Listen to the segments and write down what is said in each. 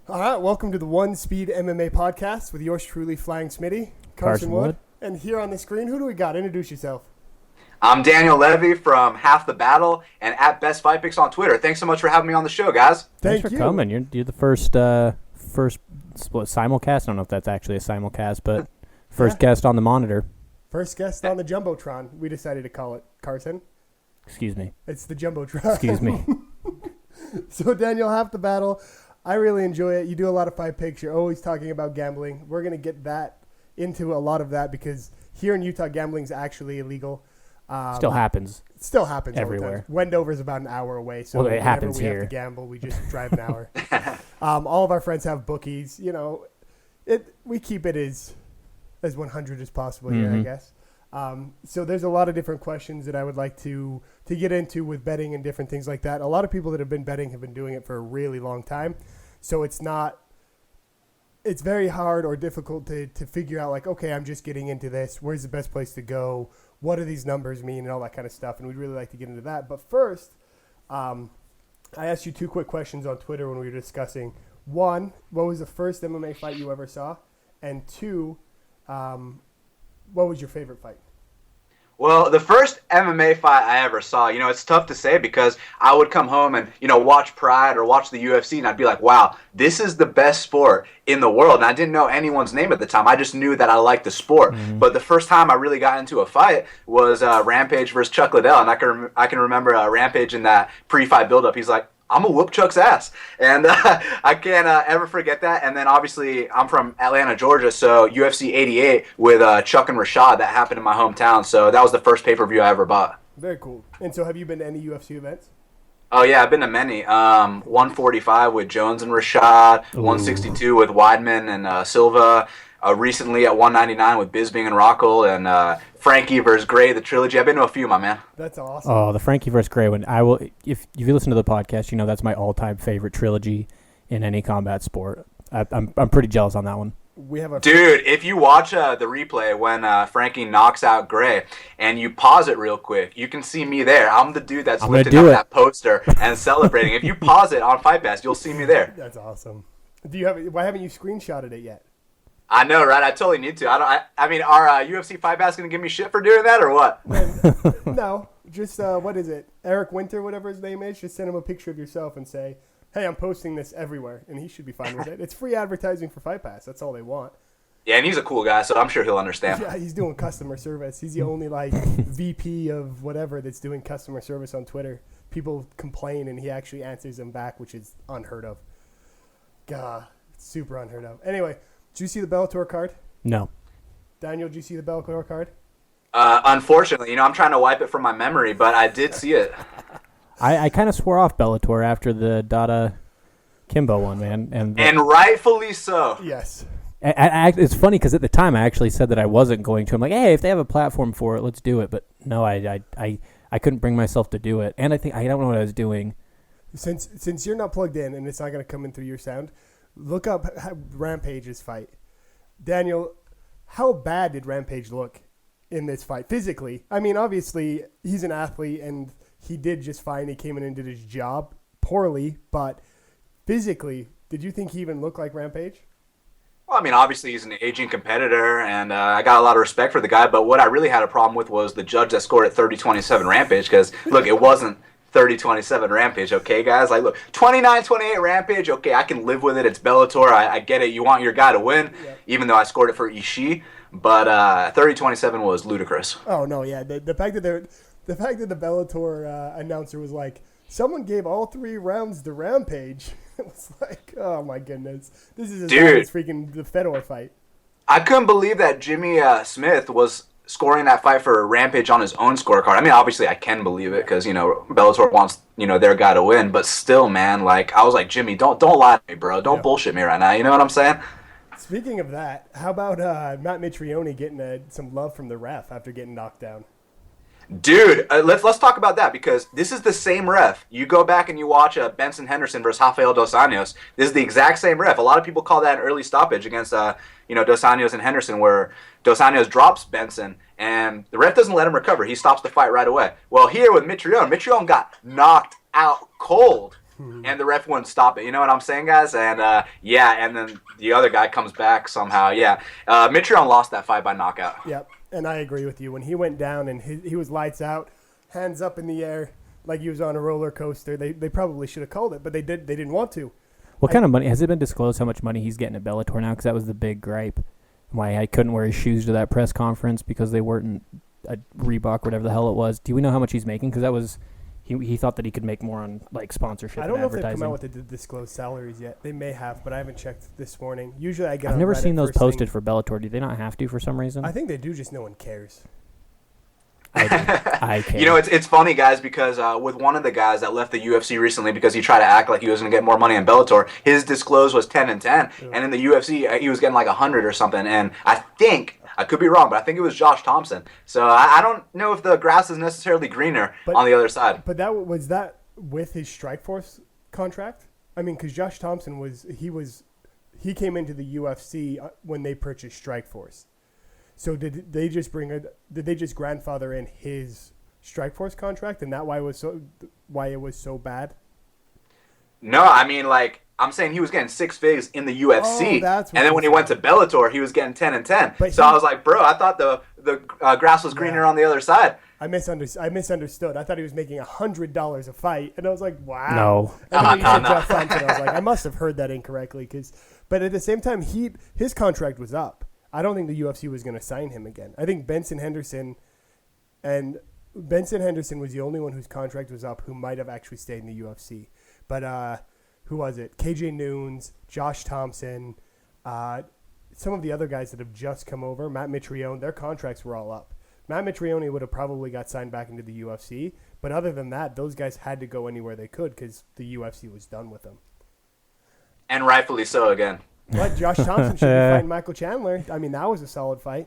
All right, welcome to the One Speed MMA podcast with yours truly, Flying Smitty, Carson Wood. And here on the screen, who do we got? Introduce yourself. I'm Daniel Levy from Half the Battle and at Best Fight Picks on Twitter. Thanks so much for having me on the show, guys. Thanks for coming. You're the first simulcast. I don't know if that's actually a simulcast, but first guest on the monitor. First guest on the Jumbotron, we decided to call it, Carson. Excuse me. It's the Jumbotron. Excuse me. So, Daniel, Half the Battle. I really enjoy it. You do a lot of fight picks. You're always talking about gambling. We're going to get into a lot of that because here in Utah, gambling is actually illegal. Still happens. Still happens everywhere. Wendover's about an hour away, so it happens we here. Have to gamble, we just drive an hour. All of our friends have bookies. You know, we keep it as 100 as possible here, I guess. So there's a lot of different questions that I would like to get into with betting and different things like that. A lot of people that have been betting have been doing it for a really long time. So it's very hard or difficult to figure out like, okay, I'm just getting into this. Where's the best place to go? What do these numbers mean and all that kind of stuff. And we'd really like to get into that. But first, I asked you two quick questions on Twitter when we were discussing. One, what was the first MMA fight you ever saw? And two, what was your favorite fight? Well, the first MMA fight I ever saw, it's tough to say because I would come home and, watch Pride or watch the UFC and I'd be like, wow, this is the best sport in the world. And I didn't know anyone's name at the time. I just knew that I liked the sport. But the first time I really got into a fight was Rampage versus Chuck Liddell. And I can remember Rampage in that pre-fight buildup. He's like, I'm going to whoop Chuck's ass. And I can't ever forget that. And then obviously I'm from Atlanta, Georgia, so UFC 88 with Chuck and Rashad, that happened in my hometown. So that was the first pay-per-view I ever bought. Very cool. And so have you been to any UFC events? Oh, yeah, I've been to many. 145 with Jones and Rashad, 162 with Weidman and Silva, recently at 199 with Bisping and Rockhold, and Frankie versus Gray, the trilogy. I've been to a few, my man. That's awesome. Oh, the Frankie versus Gray one. If you listen to the podcast, that's my all-time favorite trilogy in any combat sport. I'm pretty jealous on that one. Dude, if you watch the replay when Frankie knocks out Gray and you pause it real quick, you can see me there. I'm the dude that's lifting up that poster and celebrating. If you pause it on Fight Pass, you'll see me there. That's awesome. Why haven't you screenshotted it yet? I know, right? I totally need to. I mean, are UFC Fight Pass going to give me shit for doing that or what? No, just what is it? Eric Winter, whatever his name is. Just send him a picture of yourself and say, hey, I'm posting this everywhere, and he should be fine with it. It's free advertising for Fight Pass. That's all they want. Yeah, and he's a cool guy, so I'm sure he'll understand. Yeah, he's doing customer service. He's the only VP of whatever that's doing customer service on Twitter. People complain, and he actually answers them back, which is unheard of. God, super unheard of. Anyway, did you see the Bellator card? No. Daniel, did you see the Bellator card? Unfortunately, I'm trying to wipe it from my memory, but I did see it. I kind of swore off Bellator after the Dada Kimbo one, man. And rightfully so. Yes. It's funny because at the time I actually said that I wasn't going to. I'm like, hey, if they have a platform for it, let's do it. But no, I couldn't bring myself to do it. And I don't know what I was doing. Since you're not plugged in and it's not going to come in through your sound, look up Rampage's fight. Daniel, how bad did Rampage look in this fight physically? I mean, obviously, he's an athlete and he did just fine. He came in and did his job poorly, but physically, did you think he even looked like Rampage? Well, I mean, obviously he's an aging competitor, and I got a lot of respect for the guy, but what I really had a problem with was the judge that scored at 30-27 Rampage, because, look, it wasn't 30-27 Rampage, okay, guys? Like, look, 29-28 Rampage, okay, I can live with it. It's Bellator. I get it. You want your guy to win, even though I scored it for Ishii, but 30-27 was ludicrous. Oh, no, yeah. The fact that the Bellator announcer was like, someone gave all 3 rounds to Rampage. It was like, oh my goodness. This is as bad as freaking the Fedor fight. I couldn't believe that Jimmy Smith was scoring that fight for Rampage on his own scorecard. I mean, obviously I can believe it because, Bellator wants, their guy to win. But still, man, I was like, Jimmy, don't lie to me, bro. Don't bullshit me right now. You know what I'm saying? Speaking of that, how about Matt Mitrione getting some love from the ref after getting knocked down? Dude, let's talk about that because this is the same ref. You go back and you watch Benson Henderson versus Rafael Dos Anjos. This is the exact same ref. A lot of people call that an early stoppage against Dos Anjos and Henderson, where Dos Anjos drops Benson and the ref doesn't let him recover. He stops the fight right away. Well, here with Mitrione got knocked out cold. and the ref wouldn't stop it. You know what I'm saying, guys? And and then the other guy comes back somehow. Yeah, Mitrione lost that fight by knockout. Yep, and I agree with you. When he went down and he was lights out, hands up in the air like he was on a roller coaster, they probably should have called it, but they didn't want to. What kind of money has it been disclosed? How much money he's getting at Bellator now? Because that was the big gripe. Why I couldn't wear his shoes to that press conference because they weren't a Reebok, whatever the hell it was. Do we know how much he's making? Because that was he thought that he could make more on like sponsorship. I don't and know if advertising. they've come out with the disclosed salaries yet. They may have, but I haven't checked this morning. Usually I get. I've never seen those posted thing. for Bellator. Do they not have to for some reason? I think they do. Just no one cares. I care. You know, it's funny, guys, because with one of the guys that left the UFC recently because he tried to act like he was going to get more money in Bellator, his disclose was 10 and 10, and in the UFC he was getting like 100 or something. And I think I could be wrong, but I think it was Josh Thompson. So I don't know if the grass is necessarily greener on the other side. But that was that with his Strikeforce contract. I mean, because Josh Thompson he came into the UFC when they purchased Strikeforce. So did they just grandfather in his Strikeforce contract, and that why it was so bad? No, I mean, like, I'm saying he was getting 6 figs in the UFC, and then when he went to Bellator, he was getting 10 and 10. So I was like, bro, I thought the grass was greener on the other side. I misunderstood. I thought he was making $100 a fight, and I was like, wow. No. And then Josh Thompson, I was like, I must have heard that incorrectly, but at the same time, his contract was up. I don't think the UFC was going to sign him again. I think Benson Henderson was the only one whose contract was up who might have actually stayed in the UFC. But who was it? KJ Noons, Josh Thompson, some of the other guys that have just come over, Matt Mitrione, their contracts were all up. Matt Mitrione would have probably got signed back into the UFC, but other than that, those guys had to go anywhere they could because the UFC was done with them. And rightfully so again. But Josh Thompson should be fighting Michael Chandler. I mean, that was a solid fight.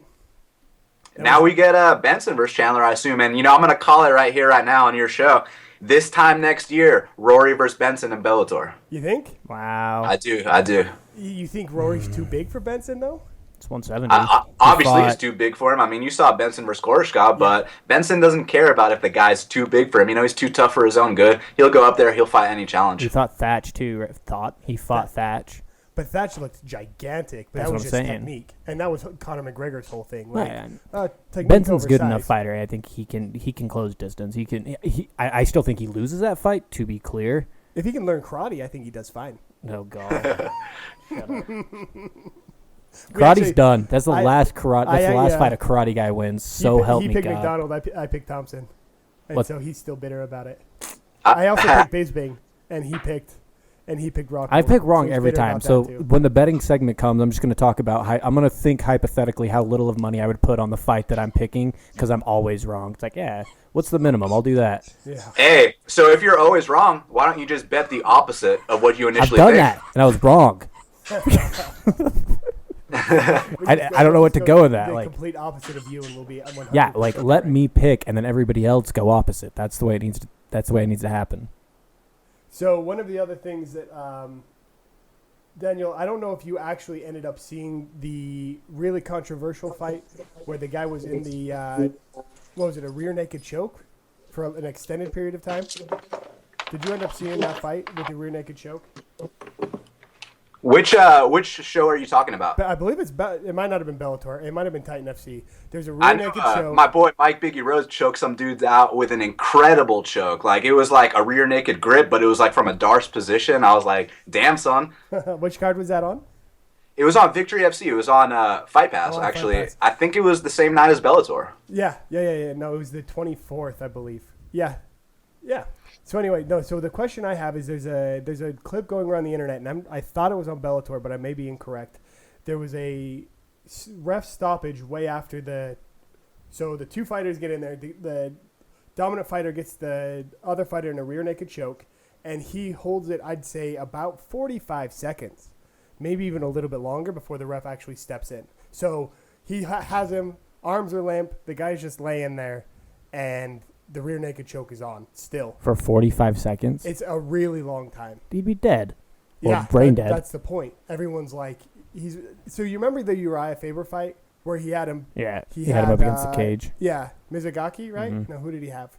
Now we get Benson versus Chandler, I assume. And, I'm going to call it right here, right now on your show. This time next year, Rory versus Benson in Bellator. You think? Wow. I do. You think Rory's too big for Benson, though? It's 170. Obviously, it's too big for him. I mean, you saw Benson versus Koreshkov, but Benson doesn't care about if the guy's too big for him. He's too tough for his own good. He'll go up there. He'll fight any challenge. He fought Thatch, too. He fought Thatch. But Thatch looked gigantic. But That's that was what I'm just saying. technique. And that was Conor McGregor's whole thing. Benson's good enough fighter. I think he can close distance. I still think he loses that fight, to be clear. If he can learn karate, I think he does fine. Oh, God. Karate's done. That's the last karate. That's the last fight a karate guy wins. Help me God. He picked McDonald. I picked Thompson. And so he's still bitter about it. I also picked Bisping, and he picked Rockhold. I pick wrong every time. So when the betting segment comes, I'm just going to talk about I'm going to think hypothetically how little of money I would put on the fight that I'm picking because I'm always wrong. It's like, what's the minimum? I'll do that. Yeah. Hey, so if you're always wrong, why don't you just bet the opposite of what you initially I've done picked? that, and I was wrong. I don't know what to go with that. The like complete opposite of you, and we'll be 100%. Yeah, like let me pick, and then everybody else go opposite. That's the way it needs to. That's the way it needs to happen. So one of the other things that Daniel, I don't know if you actually ended up seeing the really controversial fight where the guy was in the a rear naked choke for an extended period of time. Did you end up seeing that fight with the rear naked choke? Which show are you talking about? I believe it might not have been Bellator. It might have been Titan FC. There's a rear naked choke. My boy Mike Biggie Rose choked some dudes out with an incredible choke. Like, it was like a rear naked grip, but it was like from a Darce position. I was like, damn, son. Which card was that on? It was on Victory FC. It was on Fight Pass, actually. Fight Pass. I think it was the same night as Bellator. Yeah. No, it was the 24th, I believe. Yeah. So anyway, so the question I have is there's a clip going around the internet, and I thought it was on Bellator, but I may be incorrect. There was a ref stoppage way after so the two fighters get in there. The dominant fighter gets the other fighter in a rear naked choke, and he holds it, I'd say, about 45 seconds, maybe even a little bit longer before the ref actually steps in. So he has him, arms are limp, the guy's just laying there, and the rear naked choke is on still. For 45 seconds? It's a really long time. He'd be dead. Yeah, brain dead. That's the point. Everyone's like, so you remember the Uriah Faber fight where he had him? Yeah, he had him up against the cage. Yeah, Mizugaki, right? Mm-hmm. No, who did he have?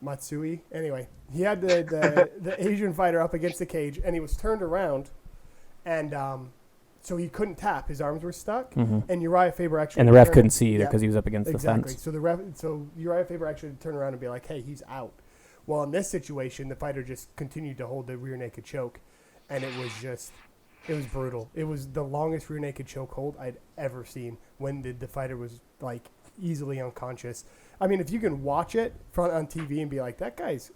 Matsui. Anyway, he had the Asian fighter up against the cage, and he was turned around, and so he couldn't tap. His arms were stuck, and Uriah Faber actually... And the ref couldn't see either because he was up against the fence. So Uriah Faber actually turned around and be like, hey, he's out. Well, in this situation, the fighter just continued to hold the rear naked choke, and it was brutal. It was the longest rear naked choke hold I'd ever seen when the fighter was, like, easily unconscious. I mean, if you can watch it on TV and be like, that guy's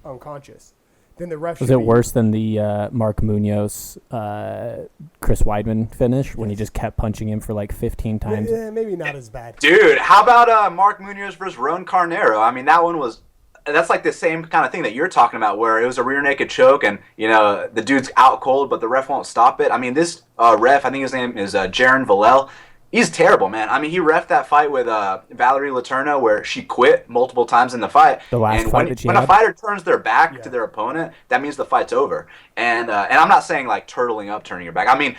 unconscious, then the ref... Was it worse than the Mark Munoz, Chris Weidman finish when he just kept punching him for like 15 times? Maybe not as bad. Dude, how about Mark Munoz versus Ron Carnero? I mean, that one was... That's like the same kind of thing that you're talking about, where it was a rear naked choke and, you know, the dude's out cold, but the ref won't stop it. I mean, this ref, I think his name is Jaron Vallel. He's terrible, man. I mean, he reffed that fight with Valerie Letourneau where she quit multiple times in the fight. The last and fight when a fighter turns their back to their opponent, that means the fight's over. And I'm not saying like turtling up, turning your back. I mean,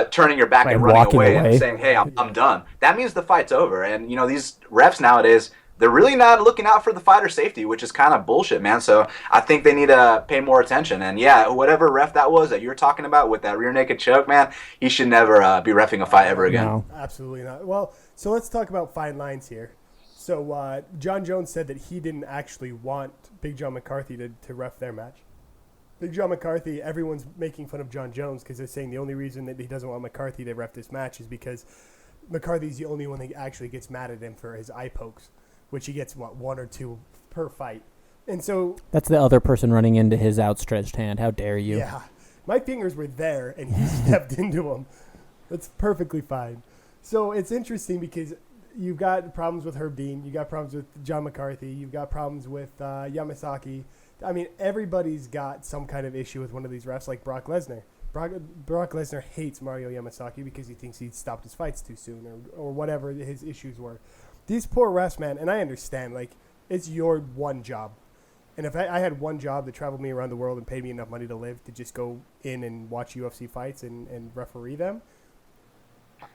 turning your back and running away and saying, hey, I'm done. That means the fight's over. And, you know, these refs nowadays, they're really not looking out for the fighter's safety, which is kind of bullshit, man. So I think they need to pay more attention. And, yeah, whatever ref that was that you're talking about with that rear naked choke, man, he should never be reffing a fight ever again. No. Absolutely not. Well, so let's talk about fine lines here. So John Jones said that he didn't actually want Big John McCarthy to ref their match. Big John McCarthy, everyone's making fun of John Jones because they're saying the only reason that he doesn't want McCarthy to ref this match is because McCarthy's the only one that actually gets mad at him for his eye pokes, which he gets, one or two per fight. And so... That's the other person running into his outstretched hand. How dare you? Yeah. My fingers were there, and he stepped into them. That's perfectly fine. So it's interesting because you've got problems with Herb Dean. You've got problems with John McCarthy. You've got problems with Yamasaki. I mean, everybody's got some kind of issue with one of these refs, like Brock Lesnar. Brock Lesnar hates Mario Yamasaki because he thinks he stopped his fights too soon or whatever his issues were. These poor refs, man, and I understand, like, it's your one job. And if I had one job that traveled me around the world and paid me enough money to live to just go in and watch UFC fights and referee them,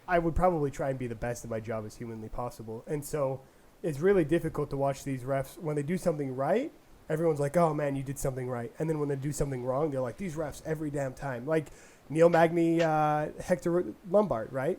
I would probably try and be the best at my job as humanly possible. And so it's really difficult to watch these refs. When they do something right, everyone's like, oh, man, you did something right. And then when they do something wrong, they're like, these refs every damn time. Like Neil Magny, Hector Lombard, right?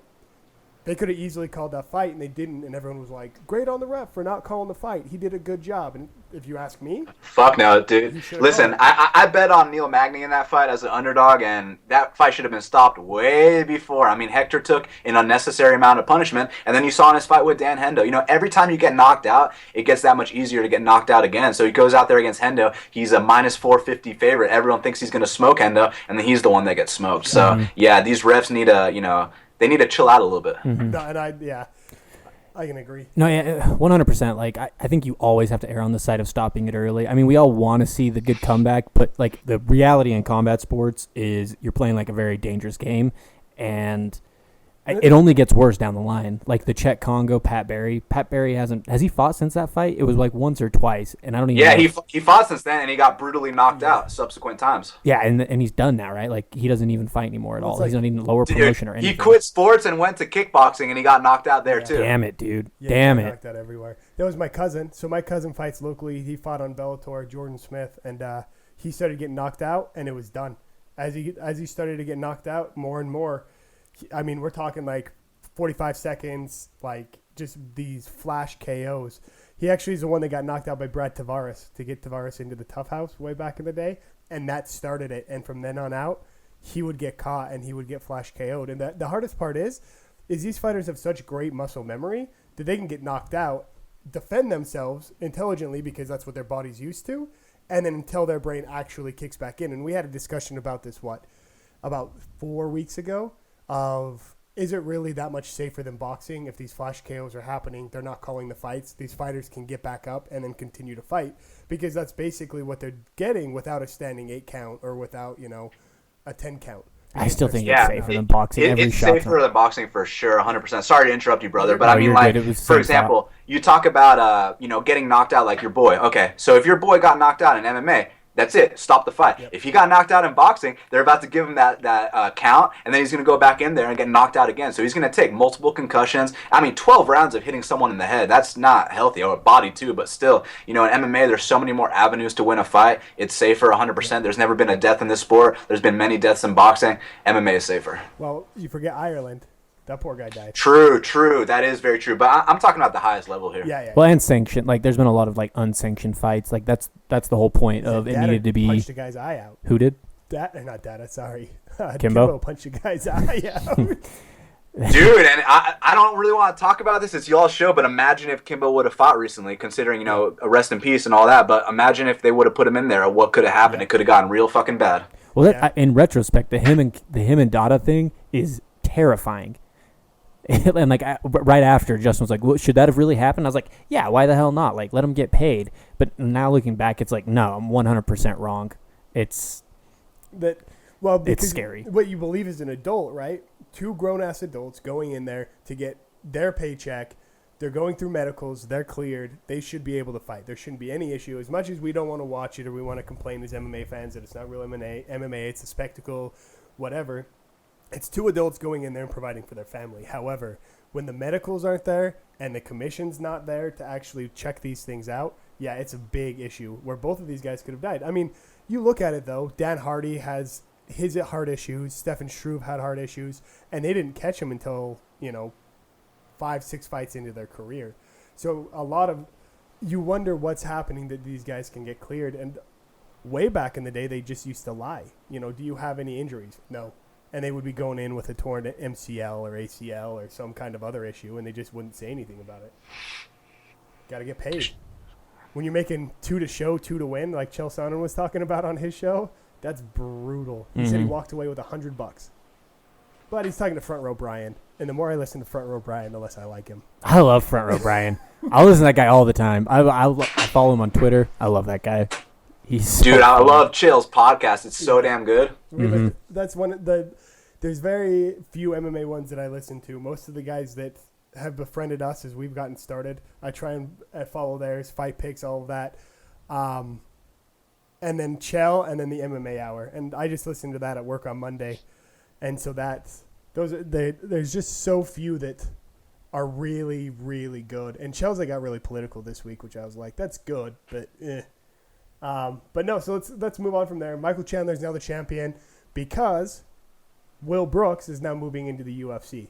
They could have easily called that fight, and they didn't, and everyone was like, great on the ref for not calling the fight. He did a good job. And if you ask me... Fuck no, dude. Listen, I bet on Neil Magny in that fight as an underdog, and that fight should have been stopped way before. I mean, Hector took an unnecessary amount of punishment, and then you saw in his fight with Dan Hendo. You know, every time you get knocked out, it gets that much easier to get knocked out again. So he goes out there against Hendo. He's a minus 450 favorite. Everyone thinks he's going to smoke Hendo, and then he's the one that gets smoked. So, yeah, these refs need to, you know... They need to chill out a little bit. Mm-hmm. No, and I can agree. No, yeah, 100%. Like, I think you always have to err on the side of stopping it early. I mean, we all want to see the good comeback, but, like, the reality in combat sports is you're playing, like, a very dangerous game, and it only gets worse down the line. Like the Czech Congo, Pat Barry. Pat Barry has he fought since that fight? It was like once or twice, and I don't even. Yeah, he fought since then, and he got brutally knocked out subsequent times. Yeah, and he's done now, right? Like he doesn't even fight anymore at all. He's not even lower promotion or anything. He quit sports and went to kickboxing, and he got knocked out there too. Damn it, dude! Yeah, Damn it! Knocked out everywhere. That was my cousin. So my cousin fights locally. He fought on Bellator, Jordan Smith, and he started getting knocked out, and it was done. As he started to get knocked out more and more, I mean, we're talking like 45 seconds, like just these flash KOs. He actually is the one that got knocked out by Brad Tavares to get Tavares into the Tough House way back in the day, and that started it. And from then on out, he would get caught and he would get flash KO'd. And the hardest part is these fighters have such great muscle memory that they can get knocked out, defend themselves intelligently because that's what their body's used to, and then until their brain actually kicks back in. And we had a discussion about this, about 4 weeks ago, of is it really that much safer than boxing? If these flash KOs are happening, they're not calling the fights. These fighters can get back up and then continue to fight because that's basically what they're getting without a standing 8 count or without, a 10 count. I still think it's safer than boxing. It's safer than boxing for sure, 100%. Sorry to interrupt you, brother, but I mean, like, for example, you talk about, getting knocked out like your boy. Okay, so if your boy got knocked out in MMA, That's it. Stop the fight. Yep. If he got knocked out in boxing, they're about to give him that count, and then he's going to go back in there and get knocked out again. So he's going to take multiple concussions. I mean, 12 rounds of hitting someone in the head, that's not healthy, or body too, but still, you know, in MMA, there's so many more avenues to win a fight. It's safer 100%. There's never been a death in this sport. There's been many deaths in boxing. MMA is safer. Well, you forget Ireland. That poor guy died. True. That is very true. But I'm talking about the highest level here. Yeah. Well, and sanctioned. Like, there's been a lot of like unsanctioned fights. Like, that's the whole point of it needed to be. Punched a guy's eye out. Who did? Not Dada. Sorry, Kimbo punched a guy's eye out. Dude, and I don't really want to talk about this. It's y'all's show, but imagine if Kimbo would have fought recently, considering, you know, rest in peace and all that. But imagine if they would have put him in there. What could have happened? It could have gotten real fucking bad. Well, in retrospect, the him and Dada thing is terrifying. And like right after, Justin was like, well, should that have really happened? I was like, yeah, why the hell not? Like, let him get paid. But now looking back, it's like, no, I'm 100% wrong. It's scary. What you believe is an adult, right? Two grown-ass adults going in there to get their paycheck. They're going through medicals. They're cleared. They should be able to fight. There shouldn't be any issue. As much as we don't want to watch it or we want to complain as MMA fans that it's not real MMA, it's a spectacle, whatever. It's two adults going in there and providing for their family. However, when the medicals aren't there and the commission's not there to actually check these things out, yeah, it's a big issue where both of these guys could have died. I mean, you look at it, though. Dan Hardy has his heart issues. Stefan Struve had heart issues. And they didn't catch him until, 5-6 fights into their career. So a lot of you wonder what's happening that these guys can get cleared. And way back in the day, they just used to lie. Do you have any injuries? No. And they would be going in with a torn MCL or ACL or some kind of other issue, and they just wouldn't say anything about it. Got to get paid. When you're making 2 to show, 2 to win, like Chael Sonnen was talking about on his show, that's brutal. He said he walked away with $100. But he's talking to Front Row Brian, and the more I listen to Front Row Brian, the less I like him. I love Front Row Brian. I listen to that guy all the time. I follow him on Twitter. I love that guy. Dude, I love Chael's podcast. It's so damn good. Mm-hmm. That's one of the. There's very few MMA ones that I listen to. Most of the guys that have befriended us as we've gotten started, I try and follow theirs, Fight Picks, all of that. And then Chael, and then the MMA Hour. And I just listen to that at work on Monday. And so there's just so few that are really, really good. And Chael's got really political this week, which I was like, that's good, but eh. But no, so let's move on from there. Michael Chandler's now the champion because Will Brooks is now moving into the UFC,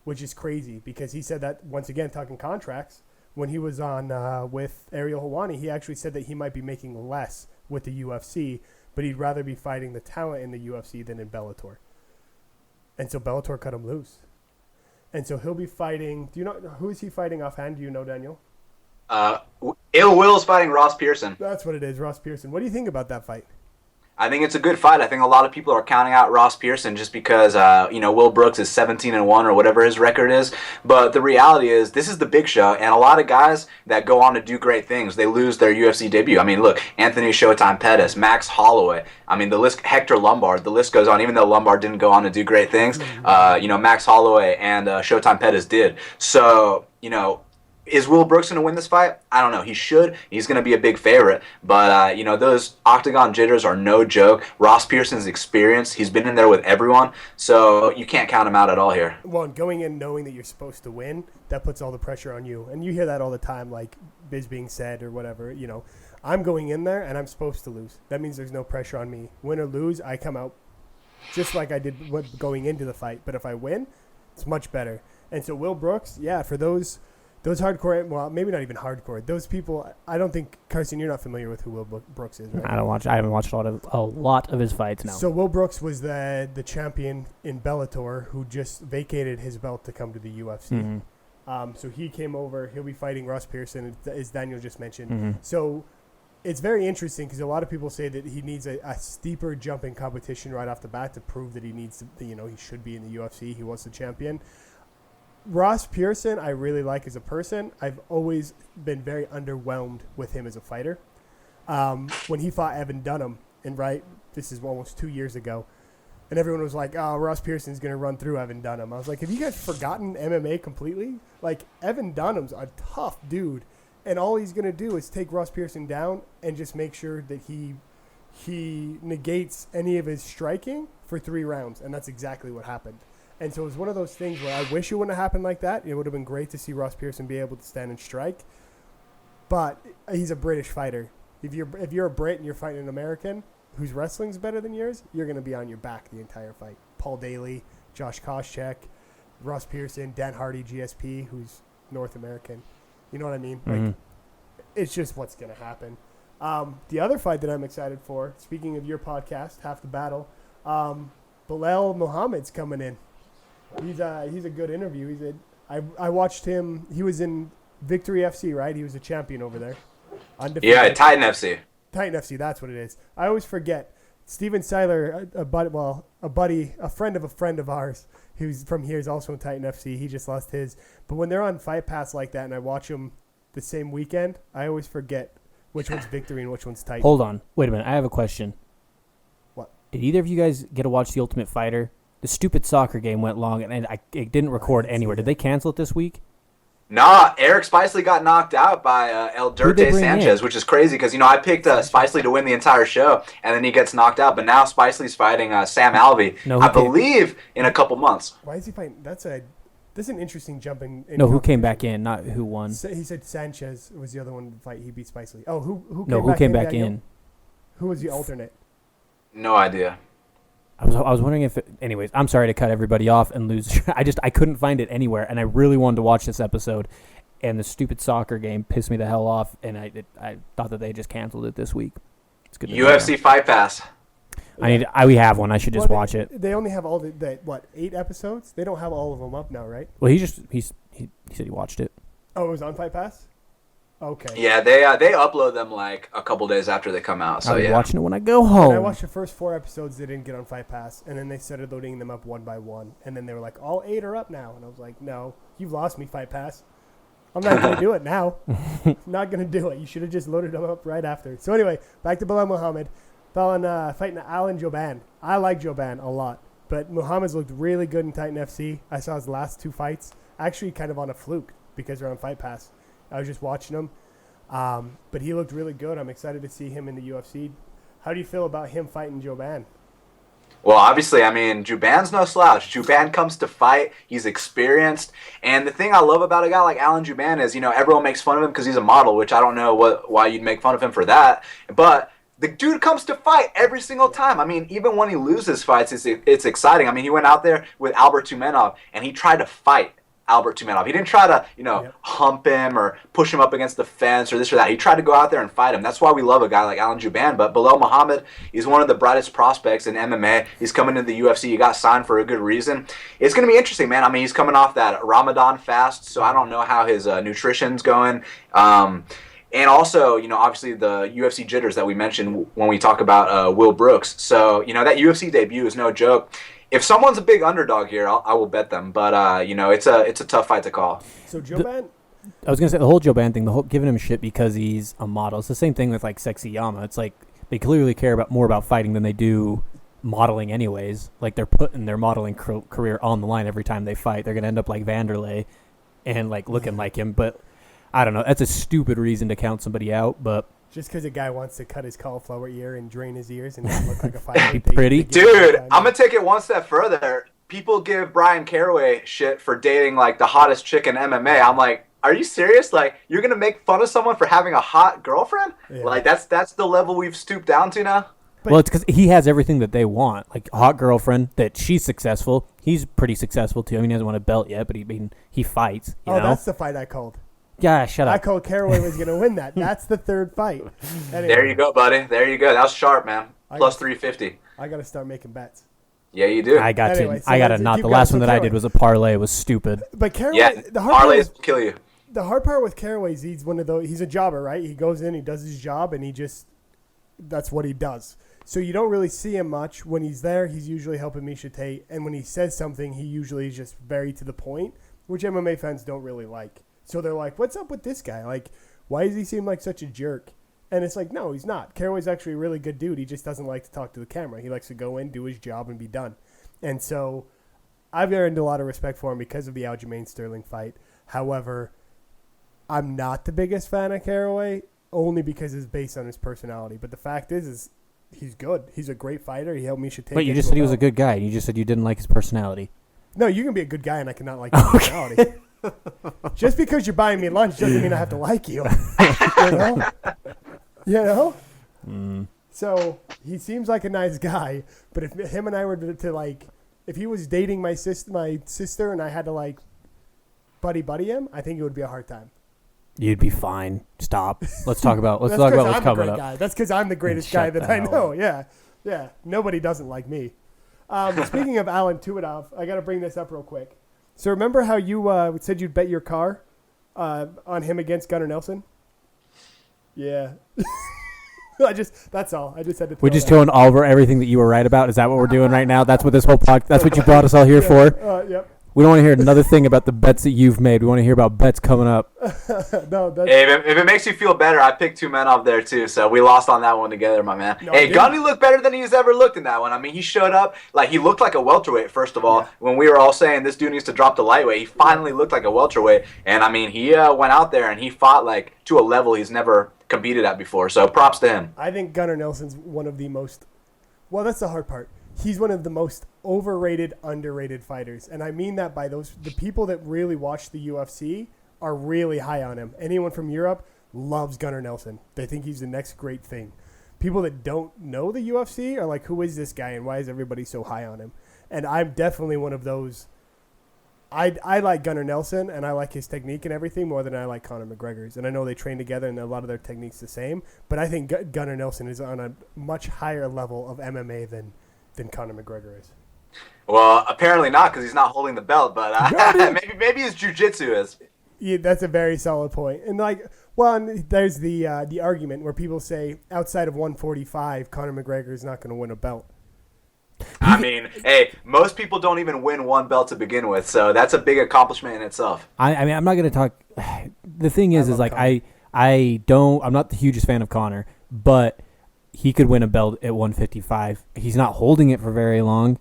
which is crazy because he said that, once again, talking contracts, when he was on with Ariel Helwani, he actually said that he might be making less with the UFC, but he'd rather be fighting the talent in the UFC than in Bellator. And so Bellator cut him loose. And so he'll be fighting, do you know, who is he fighting offhand? Do you know, Daniel? Ill Will's fighting Ross Pearson. That's what it is, Ross Pearson. What do you think about that fight? I think it's a good fight. I think a lot of people are counting out Ross Pearson just because, Will Brooks is 17-1 or whatever his record is. But the reality is, this is the big show, and a lot of guys that go on to do great things, they lose their UFC debut. I mean, look, Anthony Showtime Pettis, Max Holloway. I mean, the list, Hector Lombard, the list goes on. Even though Lombard didn't go on to do great things, Max Holloway and Showtime Pettis did. So, is Will Brooks going to win this fight? I don't know. He should. He's going to be a big favorite. But, those octagon jitters are no joke. Ross Pearson's experience, he's been in there with everyone. So you can't count him out at all here. Well, going in knowing that you're supposed to win, that puts all the pressure on you. And you hear that all the time, like Biz being said or whatever. I'm going in there and I'm supposed to lose. That means there's no pressure on me. Win or lose, I come out just like I did going into the fight. But if I win, it's much better. And so Will Brooks, yeah, for those hardcore, well, maybe not even hardcore. Those people, I don't think, Carson, you're not familiar with who Will Brooks is, right? I haven't watched a lot of his fights now. So Will Brooks was the champion in Bellator who just vacated his belt to come to the UFC. Mm-hmm. So he came over. He'll be fighting Ross Pearson, as Daniel just mentioned. Mm-hmm. So it's very interesting because a lot of people say that he needs a steeper jump in competition right off the bat to prove that he needs to, he should be in the UFC. He was the champion. Ross Pearson, I really like as a person. I've always been very underwhelmed with him as a fighter. When he fought Evan Dunham, this is almost 2 years ago, and everyone was like, oh, Ross Pearson's going to run through Evan Dunham. I was like, have you guys forgotten MMA completely? Like, Evan Dunham's a tough dude, And all he's going to do is take Ross Pearson down and just make sure that he negates any of his striking for 3 rounds. And that's exactly what happened. And so it was one of those things where I wish it wouldn't have happened like that. It would have been great to see Ross Pearson be able to stand and strike. But he's a British fighter. If you're a Brit and you're fighting an American whose wrestling's better than yours, you're going to be on your back the entire fight. Paul Daly, Josh Koscheck, Ross Pearson, Dan Hardy, GSP, who's North American. You know what I mean? Like, it's just what's going to happen. The other fight that I'm excited for, speaking of your podcast, Half the Battle, Bilal Muhammad's coming in. He's a good interview. I watched him. He was in Victory FC, right? He was a champion over there. Undefeated. Yeah, Titan FC. Titan FC, that's what it is. I always forget. Steven Seiler, a friend of ours who's from here is also in Titan FC. He just lost his. But when they're on Fight Pass like that and I watch them the same weekend, I always forget which one's Victory and which one's Titan. Hold on. Wait a minute. I have a question. What? Did either of you guys get to watch The Ultimate Fighter? The stupid soccer game went long, and it didn't record anywhere. Did they cancel it this week? Nah, Eric Spicely got knocked out by El Dirte Sanchez, which is crazy because, I picked Spicely to win the entire show, and then he gets knocked out. But now Spicely's fighting Sam Alvey, I believe, in a couple months. Why is he fighting? That's an interesting jumping. No, who came back in, not who won. He said Sanchez was the other one to fight. He beat Spicely. Oh, who came back in? Who was the alternate? No idea. I was wondering if anyways, I'm sorry to cut everybody off and lose. I couldn't find it anywhere, and I really wanted to watch this episode, and the stupid soccer game pissed me the hell off, and I thought that they just canceled it this week. It's good. UFC Fight Pass. We have one. I should just watch it. They only have all the 8 episodes? They don't have all of them up now, right? Well, he said he watched it. Oh, it was on Fight Pass? Okay. Yeah, they upload them like a couple days after they come out. So I'll be watching it when I go home. And I watched the first 4 episodes. They didn't get on Fight Pass, and then they started loading them up one by one, and then they were like, all 8 are up now, and I was like, no, you've lost me, Fight Pass. I'm not going to do it now. Not going to do it. You should have just loaded them up right after. So anyway, back to Bilal Muhammad. Fighting Alan Jouban. I like Jouban a lot, but Muhammad's looked really good in Titan FC. I saw his last 2 fights, actually kind of on a fluke because they're on Fight Pass. I was just watching him. But he looked really good. I'm excited to see him in the UFC. How do you feel about him fighting Jouban? Well, obviously, Jouban's no slouch. Jouban comes to fight. He's experienced. And the thing I love about a guy like Alan Jouban is, everyone makes fun of him because he's a model, which I don't know why you'd make fun of him for that. But the dude comes to fight every single time. Even when he loses fights, it's exciting. He went out there with Albert Tumenov, and he tried to fight Albert Tumenov. He didn't try to, hump him or push him up against the fence or this or that. He tried to go out there and fight him. That's why we love a guy like Alan Jouban. But Bilal Muhammad, he's one of the brightest prospects in MMA. He's coming into the UFC. He got signed for a good reason. It's going to be interesting, man. He's coming off that Ramadan fast, so I don't know how his nutrition's going. And also, obviously the UFC jitters that we mentioned when we talk about Will Brooks. So, that UFC debut is no joke. If someone's a big underdog here, I will bet them. But it's a tough fight to call. So Jouban, I was gonna say the whole Jouban thing, the whole giving him shit because he's a model. It's the same thing with like Sexy Yama. It's like they clearly care more about fighting than they do modeling, anyways. Like they're putting their modeling career on the line every time they fight. They're gonna end up like Vanderlei and like looking like him. But I don't know. That's a stupid reason to count somebody out. But just because a guy wants to cut his cauliflower ear and drain his ears and not look like a fighter. Pretty. Dude, I'm going to take it one step further. People give Brian Caraway shit for dating, like, the hottest chick in MMA. I'm like, are you serious? Like, you're going to make fun of someone for having a hot girlfriend? Yeah. Like, that's the level we've stooped down to now? Well, it's because he has everything that they want. Like, a hot girlfriend, that she's successful. He's pretty successful, too. He hasn't won a belt yet, but he fights. You know? That's the fight I called. Yeah, shut up. I called Caraway was going to win that. That's the 3rd fight. Anyway. There you go, buddy. There you go. That was sharp, man. Plus 350. I got to start making bets. Yeah, you do. I got to. I got to not. The last one that I did was a parlay. It was stupid. But Caraway, the parlays kill you. The hard part with Caraway is he's one of those. He's a jobber, right? He goes in, he does his job, and that's what he does. So you don't really see him much. When he's there, he's usually helping Miesha Tate, and when he says something, he usually is just very to the point, which MMA fans don't really like. So they're like, what's up with this guy? Like, why does he seem like such a jerk? And it's like, no, he's not. Caraway's actually a really good dude. He just doesn't like to talk to the camera. He likes to go in, do his job, and be done. And so I've earned a lot of respect for him because of the Aljamain Sterling fight. However, I'm not the biggest fan of Caraway, only because it's based on his personality. But the fact is he's good. He's a great fighter. He helped Misha take. Wait, you just said he was a good guy. You just said you didn't like his personality. No, you can be a good guy and I cannot like your personality. Just because you're buying me lunch doesn't mean I have to like you. You know? Mm. So he seems like a nice guy, but if him and I were to like, if he was dating my sister and I had to like buddy him, I think it would be a hard time. You'd be fine. Stop. Let's talk about what's coming up. Guy. That's because I'm the greatest guy that I know. Yeah. Nobody doesn't like me. Speaking of Alan Tuitov, I got to bring this up real quick. So remember how you said you'd bet your car on him against Gunnar Nelson? Yeah. That's all. I just had to. We're just telling Oliver everything that you were right about. Is that what we're doing right now? That's what this whole podcast. That's what you brought us all here for. Yep. We don't want to hear another thing about the bets that you've made. We want to hear about bets coming up. No, hey, if it makes you feel better, I picked 2 men off there too, so we lost on that one together, my man. No, hey, Gunny looked better than he's ever looked in that one. I mean, he showed up like he looked like a welterweight. First of all, when we were all saying this dude needs to drop the lightweight, he finally looked like a welterweight. And I mean, he went out there and he fought like to a level he's never competed at before. So props to him. I think Gunnar Nelson's one of the most. Well, that's the hard part. He's one of the most overrated, underrated fighters. And I mean that by the people that really watch the UFC are really high on him. Anyone from Europe loves Gunnar Nelson. They think he's the next great thing. People that don't know the UFC are like, who is this guy and why is everybody so high on him? And I'm definitely one of those. I like Gunnar Nelson and I like his technique and everything more than I like Conor McGregor's. And I know they train together and a lot of their technique's the same. But I think Gunnar Nelson is on a much higher level of MMA than Conor McGregor is. Well, apparently not because he's not holding the belt, but maybe his jiu-jitsu is. Yeah, that's a very solid point. And there's the argument where people say outside of 145, Conor McGregor is not going to win a belt. I mean, hey, most people don't even win one belt to begin with, so that's a big accomplishment in itself. I mean, I'm not going to talk. The thing is like Conor. I'm not the hugest fan of Conor, but he could win a belt at 155. He's not holding it for very long,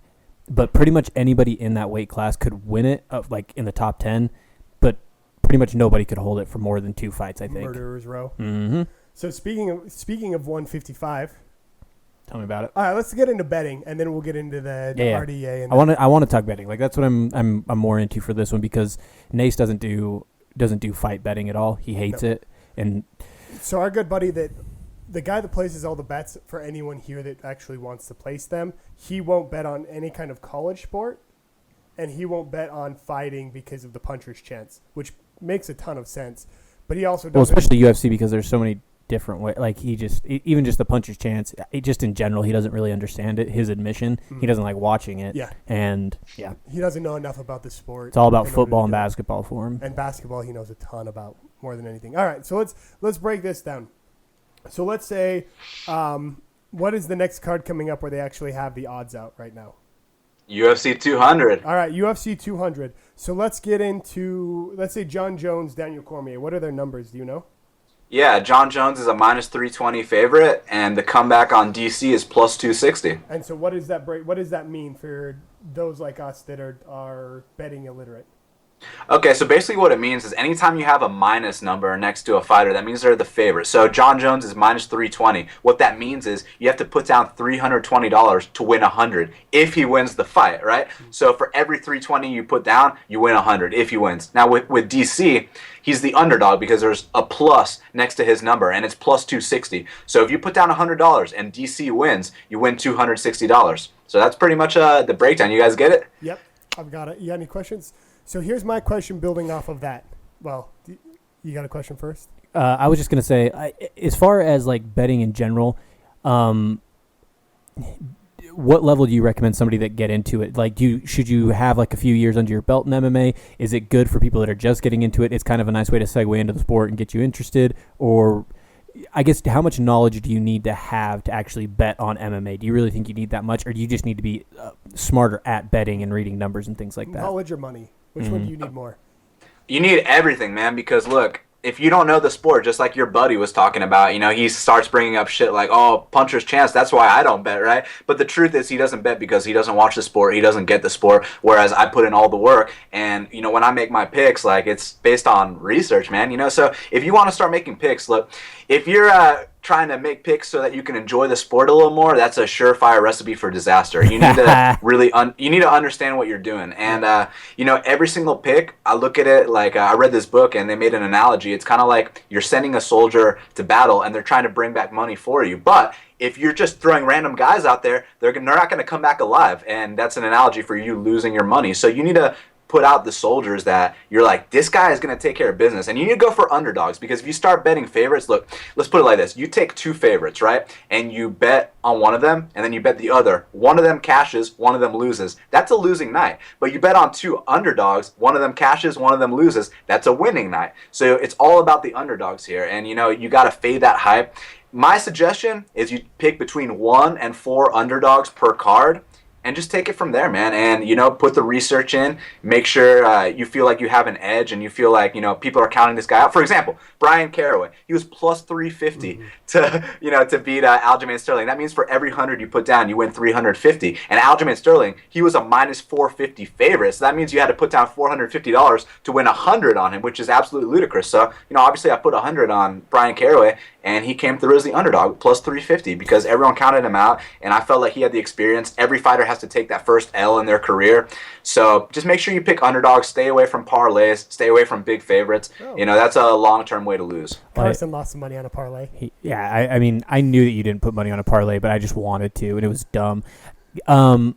but pretty much anybody in that weight class could win it, like in the top 10. But pretty much nobody could hold it for more than 2 fights, I think. Murderer's Row. Mm-hmm. So speaking of 155, tell me about it. All right, let's get into betting, and then we'll get into the RDA. And I want to talk betting. Like that's what I'm more into for this one because Nace doesn't do fight betting at all. He hates it. And so our good buddy the guy that places all the bets for anyone here that actually wants to place them, he won't bet on any kind of college sport, and he won't bet on fighting because of the puncher's chance, which makes a ton of sense. But he also doesn't. Well, especially UFC because there's so many different ways. Like even just the puncher's chance, just in general, he doesn't really understand it. His admission, he doesn't like watching it. Yeah. And he doesn't know enough about the sport. It's all about football and basketball for him. And basketball, he knows a ton about more than anything. All right, so let's break this down. So let's say, what is the next card coming up where they actually have the odds out right now? UFC 200. All right, UFC 200. So let's get into, let's say John Jones, Daniel Cormier. What are their numbers? Do you know? Yeah, John Jones is a minus 320 favorite, and the comeback on DC is plus 260. And so what does that mean for those like us that are betting illiterate? Okay, so basically what it means is anytime you have a minus number next to a fighter, that means they're the favorite. So John Jones is minus 320. What that means is you have to put down $320 to win 100 if he wins the fight, right? So for every 320 you put down, you win 100 if he wins. Now with DC, he's the underdog because there's a plus next to his number, and it's plus 260. So if you put down $100 and DC wins, you win $260. So that's pretty much the breakdown. You guys get it? Yep, I've got it. You got any questions? So here's my question building off of that. Well, you got a question first? I was just going to say, as far as like betting in general, what level do you recommend somebody that get into it? Like, should you have like a few years under your belt in MMA? Is it good for people that are just getting into it? It's kind of a nice way to segue into the sport and get you interested. Or I guess how much knowledge do you need to have to actually bet on MMA? Do you really think you need that much, or do you just need to be smarter at betting and reading numbers and things like that? Knowledge or money? Which one do you need more? You need everything, man, because look, if you don't know the sport, just like your buddy was talking about, he starts bringing up shit like, oh, puncher's chance. That's why I don't bet, right? But the truth is he doesn't bet because he doesn't watch the sport. He doesn't get the sport. Whereas I put in all the work. And, when I make my picks, like, it's based on research, man. So if you want to start making picks, look, if you're trying to make picks so that you can enjoy the sport a little more, that's a surefire recipe for disaster. You need to really you need to understand what you're doing. And every single pick, I look at it like I read this book and they made an analogy. It's kind of like you're sending a soldier to battle and they're trying to bring back money for you. But if you're just throwing random guys out there, they're not going to come back alive. And that's an analogy for you losing your money. So you need to put out the soldiers that you're like, this guy is going to take care of business. And you need to go for underdogs, because if you start betting favorites, look, let's put it like this. You take two favorites, right? And you bet on one of them, and then you bet the other. One of them cashes, one of them loses. That's a losing night. But you bet on two underdogs, one of them cashes, one of them loses. That's a winning night. So it's all about the underdogs here. And, you got to fade that hype. My suggestion is you pick between 1 and 4 underdogs per card, and just take it from there, man. And, put the research in. Make sure you feel like you have an edge and you feel like, people are counting this guy out. For example, Brian Caraway. He was plus 350 to beat Aljamain Sterling. That means for every 100 you put down, you win 350. And Aljamain Sterling, he was a minus 450 favorite. So that means you had to put down $450 to win 100 on him, which is absolutely ludicrous. So, obviously I put 100 on Brian Caraway, and he came through as the underdog, plus 350, because everyone counted him out, and I felt like he had the experience. Every fighter has to take that first L in their career. So just make sure you pick underdogs, stay away from parlays, stay away from big favorites. Oh. That's a long-term way to lose. Carson lost some money on a parlay. I mean, I knew that you didn't put money on a parlay, but I just wanted to, and it was dumb. How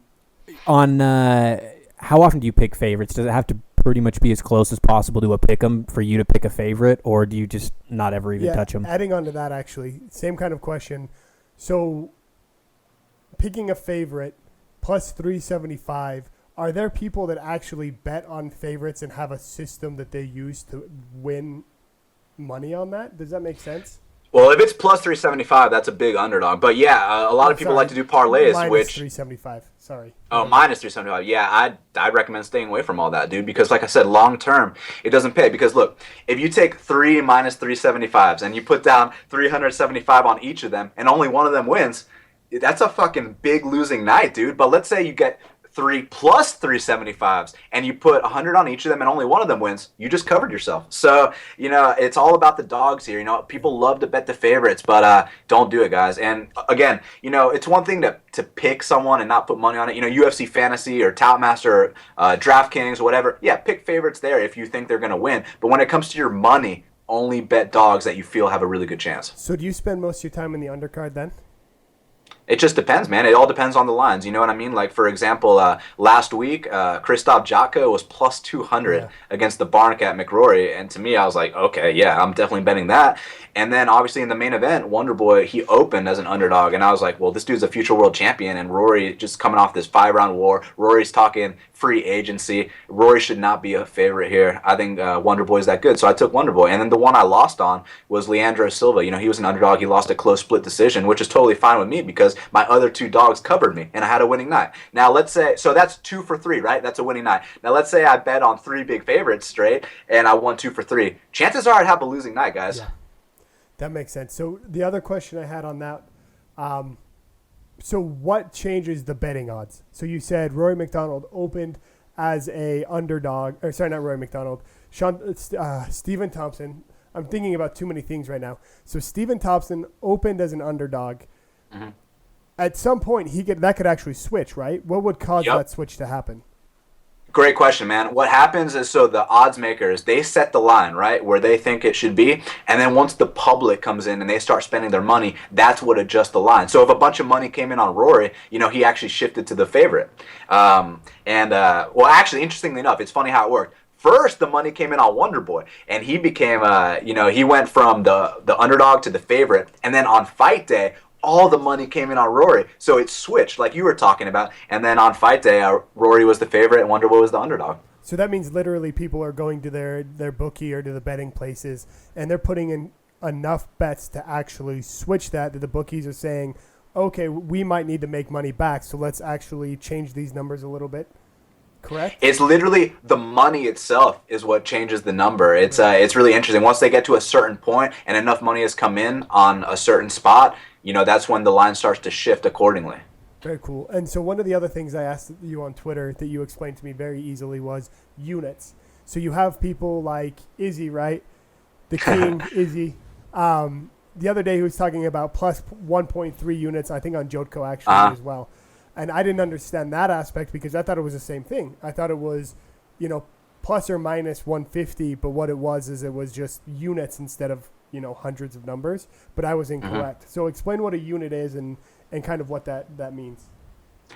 often do you pick favorites? Does it have to pretty much be as close as possible to a pick 'em for you to pick a favorite, or do you just not ever even touch them? Adding on to that, actually, same kind of question. So picking a favorite plus 375, are there people that actually bet on favorites and have a system that they use to win money on that? Does that make sense? Well, if it's plus 375, that's a big underdog. But yeah, a lot of people like to do parlays, minus 375. Sorry. Oh, minus 375. Yeah, I'd recommend staying away from all that, dude, because like I said, long term, it doesn't pay. Because look, if you take 3 minus 375s and you put down 375 on each of them and only one of them wins, that's a fucking big losing night, dude. But let's say you get 3 plus 375s and you put 100 on each of them and only one of them wins, you just covered yourself. So, it's all about the dogs here. People love to bet the favorites, but don't do it, guys. And again, it's one thing to pick someone and not put money on it. UFC Fantasy or Toutmaster or DraftKings or whatever. Yeah, pick favorites there if you think they're going to win. But when it comes to your money, only bet dogs that you feel have a really good chance. So do you spend most of your time in the undercard then? It just depends, man. It all depends on the lines. You know what I mean? Like, for example, last week, Krzysztof Jotko was plus 200 against the Barncat McRory. And to me, I was like, okay, yeah, I'm definitely betting that. And then, obviously, in the main event, Wonderboy, he opened as an underdog. And I was like, well, this dude's a future world champion. And Rory just coming off this 5-round war. Rory's talking free agency. Rory should not be a favorite here. I think Wonderboy's that good. So I took Wonderboy. And then the one I lost on was Leandro Silva. He was an underdog. He lost a close split decision, which is totally fine with me because my other two dogs covered me, and I had a winning night. Now, let's say, so that's 2 for 3, right? That's a winning night. Now, let's say I bet on 3 big favorites straight, and I won 2 for 3. Chances are I'd have a losing night, guys. Yeah, that makes sense. So the other question I had on that, so what changes the betting odds? So you said Rory McDonald opened as a underdog, or sorry, not Rory McDonald, Stephen Thompson. I'm thinking about too many things right now. So Stephen Thompson opened as an underdog. Mm-hmm. At some point, that could actually switch, right? What would cause that switch to happen? Great question, man. What happens is, so the odds makers, they set the line, right, where they think it should be. And then once the public comes in and they start spending their money, that's what adjusts the line. So if a bunch of money came in on Rory, he actually shifted to the favorite. Well, actually, interestingly enough, it's funny how it worked. First, the money came in on Wonderboy, and he became, he went from the underdog to the favorite. And then on fight day, all the money came in on Rory. So it switched, like you were talking about. And then on fight day, Rory was the favorite and Wonderboy was the underdog. So that means literally people are going to their bookie or to the betting places, and they're putting in enough bets to actually switch that the bookies are saying, okay, we might need to make money back, so let's actually change these numbers a little bit. correct? It's literally the money itself is what changes the number. It's really interesting. Once they get to a certain point and enough money has come in on a certain spot, that's when the line starts to shift accordingly. Very cool. And so one of the other things I asked you on Twitter that you explained to me very easily was units. So you have people like Izzy, right? The King, Izzy. The other day he was talking about plus 1.3 units, I think on Jotko actually as well. And I didn't understand that aspect because I thought it was the same thing. I thought it was, plus or minus 150, but what it was is it was just units instead of, hundreds of numbers. But I was incorrect. So explain what a unit is and kind of what that means.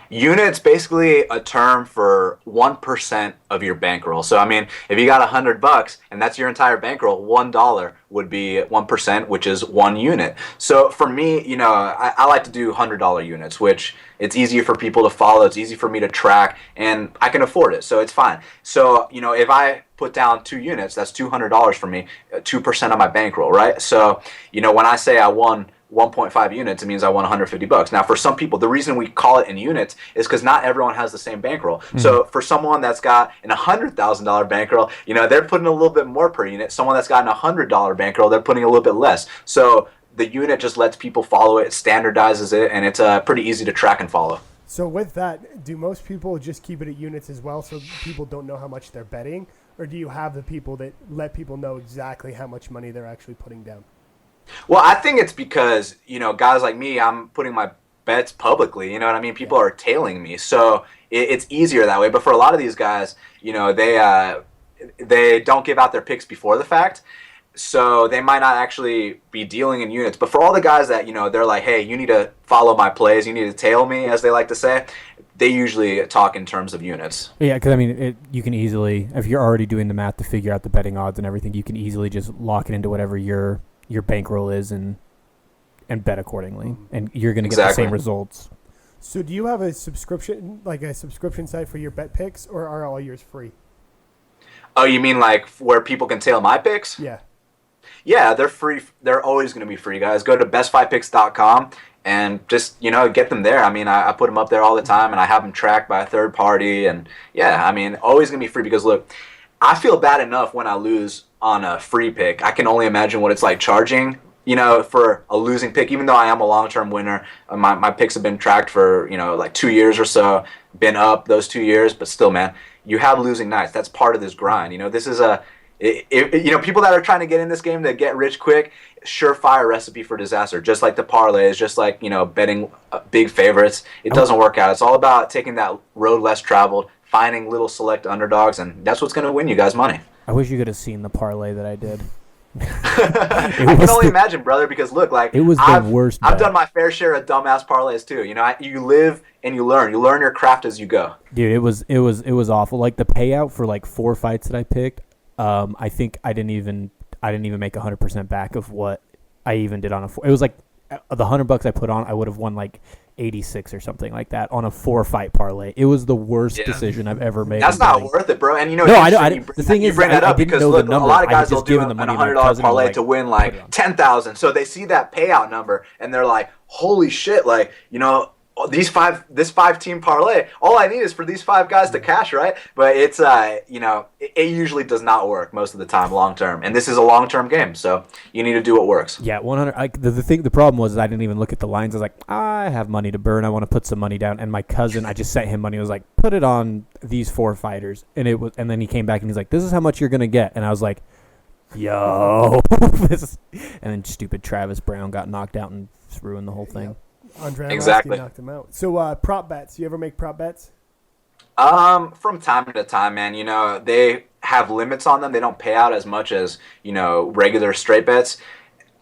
Unit's basically a term for 1% of your bankroll. So, if you got $100 and that's your entire bankroll, $1 would be 1%, which is 1 unit. So for me, I like to do $100 units, which it's easier for people to follow. It's easy for me to track, and I can afford it. So it's fine. So, if I put down 2 units, that's $200 for me, 2% of my bankroll, right? So, when I say I won 1.5 units, it means I won $150. Now, for some people, the reason we call it in units is because not everyone has the same bankroll. Mm-hmm. So for someone that's got an $100,000 bankroll, they're putting a little bit more per unit. Someone that's got an $100 bankroll, they're putting a little bit less. So the unit just lets people follow it, standardizes it, and it's pretty easy to track and follow. So with that, do most people just keep it at units as well so people don't know how much they're betting? Or do you have the people that let people know exactly how much money they're actually putting down? Well, I think it's because, guys like me, I'm putting my bets publicly. You know what I mean? People are tailing me. So it's easier that way. But for a lot of these guys, they don't give out their picks before the fact. So they might not actually be dealing in units. But for all the guys that, they're like, hey, you need to follow my plays. You need to tail me, as they like to say. They usually talk in terms of units. Yeah, because, you can easily, if you're already doing the math to figure out the betting odds and everything, you can easily just lock it into whatever your bankroll is and bet accordingly, and you're going to get the same results. So do you have a subscription site for your bet picks, or are all yours free? Oh, you mean like where people can tail my picks? Yeah. Yeah, they're free. They're always going to be free, guys. Go to bestfightpicks.com and just, get them there. I put them up there all the time, and I have them tracked by a third party. And, yeah, always going to be free because, look, I feel bad enough when I lose on a free pick. I can only imagine what it's like charging, for a losing pick, even though I am a long-term winner. My picks have been tracked for, like 2 years or so, been up those 2 years, but still, man, you have losing nights. That's part of this grind. This is people that are trying to get in this game to get rich quick, surefire recipe for disaster. Just like the parlays, just like, betting big favorites. It doesn't work out. It's all about taking that road less traveled, finding little select underdogs, and that's what's going to win you guys money. I wish you could have seen the parlay that I did. I can only imagine, brother, because look, like it was the worst. I've done my fair share of dumbass parlays too. You live and you learn. You learn your craft as you go. Dude, it was awful. Like the payout for like 4 fights that I picked, I think I didn't even make 100% back of what I even did on a 4. It was like the $100 I put on, I would have won like 86 or something like that on a 4-fight parlay. It was the worst decision I've ever made. That's not worth it, bro. And no, I the thing is, bring that up because look, a lot of guys will do a $100 parlay to win like 10,000. So they see that payout number and they're like, "Holy shit!" Like this 5-team parlay. All I need is for these 5 guys to cash, right? But it's it usually does not work most of the time long term, and this is a long term game, so you need to do what works. Yeah, 100. The problem was I didn't even look at the lines. I was like, I have money to burn. I want to put some money down. And my cousin, I just sent him money. I was like, put it on these 4 fighters, and and then he came back and he's like, this is how much you're gonna get, and I was like, yo, and then stupid Travis Brown got knocked out and ruined the whole thing. Yep. Andre exactly knocked him out. So prop bets. You ever make prop bets? From time to time, man. They have limits on them. They don't pay out as much as regular straight bets.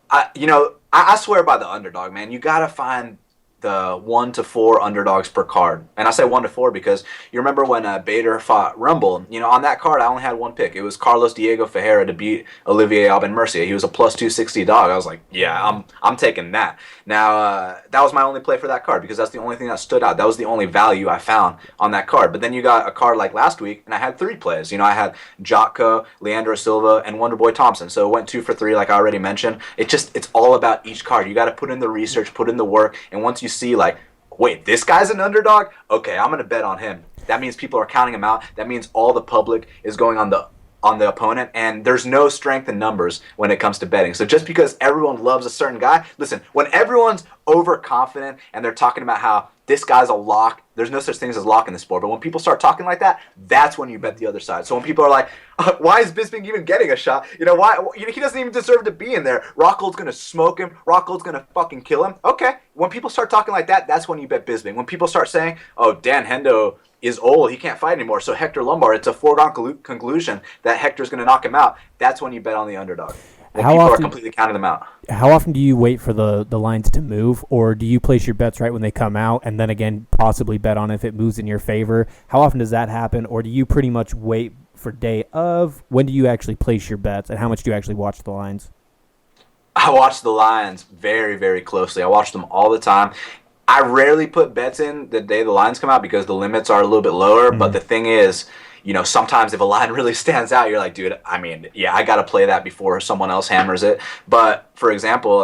I swear by the underdog, man. You gotta find the 1 to 4 underdogs per card. And I say 1 to 4 because you remember when Bader fought Rumble, on that card I only had 1 pick. It was Carlos Diego Ferreira to beat Olivier Aubin-Mercier. He was a plus 260 dog. I was like, yeah, I'm taking that. Now, that was my only play for that card because that's the only thing that stood out. That was the only value I found on that card. But then you got a card like last week, and I had 3 plays. I had Jotko, Leandro Silva, and Wonderboy Thompson. So it went 2 for 3 like I already mentioned. It's all about each card. You got to put in the research, put in the work, and once you see like, wait, this guy's an underdog? Okay, I'm going to bet on him. That means people are counting him out. That means all the public is going on the opponent, and there's no strength in numbers when it comes to betting. So just because everyone loves a certain guy, listen, when everyone's overconfident and they're talking about how this guy's a lock, there's no such thing as lock in the sport. But when people start talking like that, that's when you bet the other side. So when people are like, why is Bisping even getting a shot? Why? He doesn't even deserve to be in there. Rockhold's going to smoke him. Rockhold's going to fucking kill him. Okay. When people start talking like that, that's when you bet Bisping. When people start saying, oh, Dan Hendo is old, he can't fight anymore, so Hector Lombard, it's a foregone conclusion that Hector's going to knock him out, that's when you bet on the underdog. When people are completely counting them out. How often do you wait for the lines to move, or do you place your bets right when they come out and then again possibly bet on if it moves in your favor? How often does that happen, or do you pretty much wait for day of? When do you actually place your bets, and how much do you actually watch the lines? I watch the lines very, very closely. I watch them all the time. I rarely put bets in the day the lines come out because the limits are a little bit lower. Mm-hmm. But the thing is, sometimes if a line really stands out, you're like, dude, I got to play that before someone else hammers it. But, for example,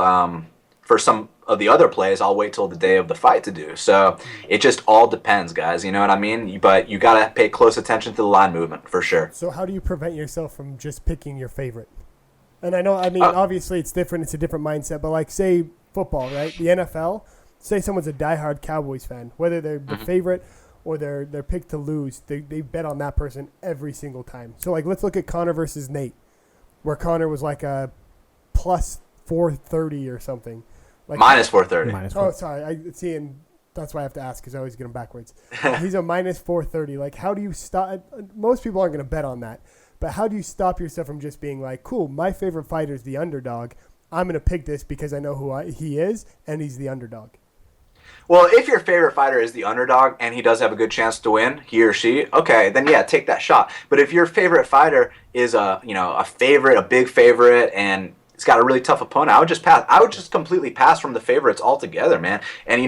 for some of the other plays, I'll wait till the day of the fight to do. So it just all depends, guys. You know what I mean? But you got to pay close attention to the line movement for sure. So how do you prevent yourself from just picking your favorite? And I know, obviously it's different. It's a different mindset. But, like, say football, right? The NFL, say someone's a diehard Cowboys fan, whether they're the favorite or they're picked to lose, they bet on that person every single time. So, like, let's look at Connor versus Nate, where Connor was like a plus 430 or something. Like, minus 430. Oh, sorry. And that's why I have to ask because I always get them backwards. He's a minus 430. Like, how do you stop? Most people aren't going to bet on that. But how do you stop yourself from just being like, cool, my favorite fighter is the underdog. I'm going to pick this because I know who he is, and he's the underdog. Well, if your favorite fighter is the underdog and he does have a good chance to win, he or she, okay, then yeah, take that shot. But if your favorite fighter is a big favorite, and it's got a really tough opponent, I would just pass. I would just completely pass from the favorites altogether, man. And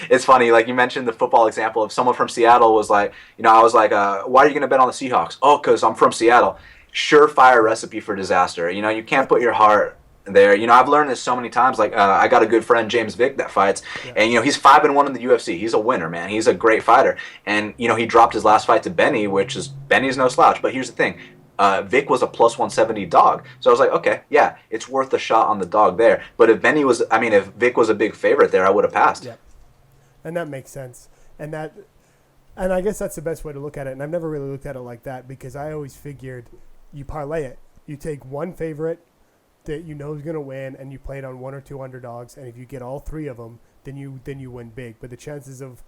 it's funny, like you mentioned the football example of someone from Seattle was like, I was like, why are you going to bet on the Seahawks? Oh, because I'm from Seattle. Surefire recipe for disaster. You can't put your heart there. I've learned this so many times. Like, I got a good friend, James Vick, that fights, and he's 5-1 in the UFC. He's a winner, man. He's a great fighter, and he dropped his last fight to Benny, Benny's no slouch. But here's the thing, Vick was a plus 170 dog, so I was like, okay, yeah, it's worth a shot on the dog there. But if Vick was a big favorite there, I would have passed. Yeah, and that makes sense, and I guess that's the best way to look at it. And I've never really looked at it like that because I always figured you parlay it. You take one favorite that is going to win, and you play it on one or two underdogs, and if you get all three of them, then you win big. But the chances of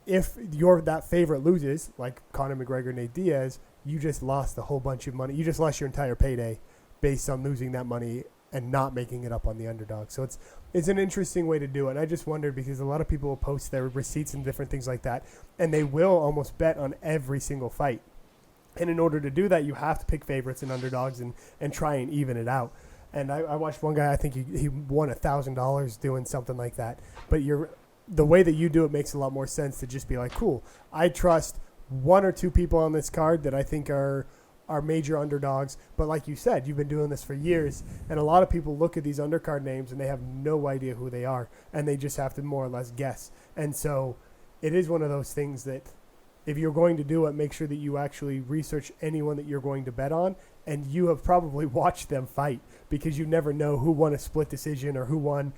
if that favorite loses, like Conor McGregor, Nate Diaz, you just lost a whole bunch of money. You just lost your entire payday based on losing that money and not making it up on the underdog. So it's an interesting way to do it. And I just wondered because a lot of people will post their receipts and different things like that, and they will almost bet on every single fight. And in order to do that, you have to pick favorites and underdogs and try and even it out. And I watched one guy, I think he won $1,000 doing something like that. But the way that you do it makes a lot more sense to just be like, cool, I trust one or two people on this card that I think are major underdogs. But like you said, you've been doing this for years, and a lot of people look at these undercard names and they have no idea who they are, and they just have to more or less guess. And so it is one of those things that if you're going to do it, make sure that you actually research anyone that you're going to bet on, and you have probably watched them fight because you never know who won a split decision or who won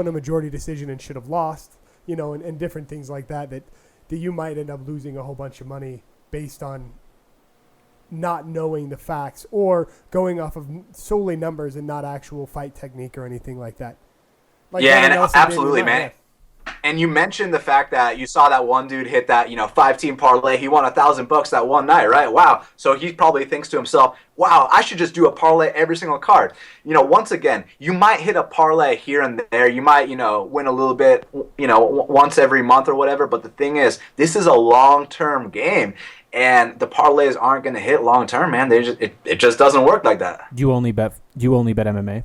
a majority decision and should have lost, and different things like that you might end up losing a whole bunch of money based on not knowing the facts or going off of solely numbers and not actual fight technique or anything like that. Absolutely, man. And you mentioned the fact that you saw that one dude hit that, 5-team parlay. He won $1,000 that one night, right? Wow. So he probably thinks to himself, wow, I should just do a parlay every single card. Once again, you might hit a parlay here and there. You might, win a little bit, once every month or whatever. But the thing is, this is a long-term game, and the parlays aren't going to hit long-term, man. It just doesn't work like that. Do you only bet MMA?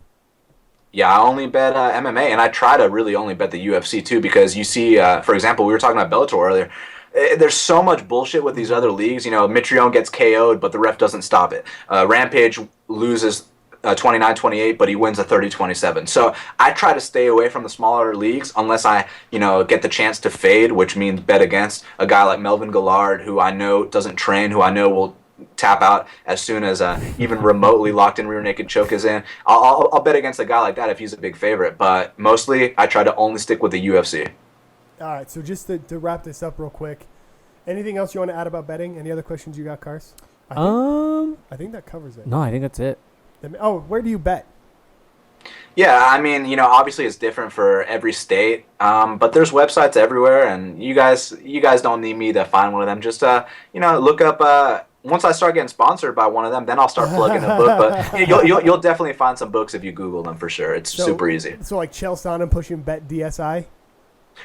Yeah, I only bet MMA, and I try to really only bet the UFC too, because you see, for example, we were talking about Bellator earlier. There's so much bullshit with these other leagues. Mitrione gets KO'd, but the ref doesn't stop it. Rampage loses 29-28, but he wins a 30-27. So I try to stay away from the smaller leagues unless I, get the chance to fade, which means bet against a guy like Melvin Gillard, who I know doesn't train, who I know will tap out as soon as even remotely locked in rear naked choke is in. I'll bet against a guy like that if he's a big favorite, but mostly I try to only stick with the UFC. All right, so just to wrap this up real quick, anything else you want to add about betting? Any other questions you got, Cars? I think that covers it. No, I think that's it. Oh, where do you bet? Yeah, I mean, obviously it's different for every state, but there's websites everywhere, and you guys don't need me to find one of them. Just look up. Once I start getting sponsored by one of them, then I'll start plugging a book. But you'll definitely find some books if you Google them for sure. It's super easy. So like Chael Sonnen pushing Bet DSI.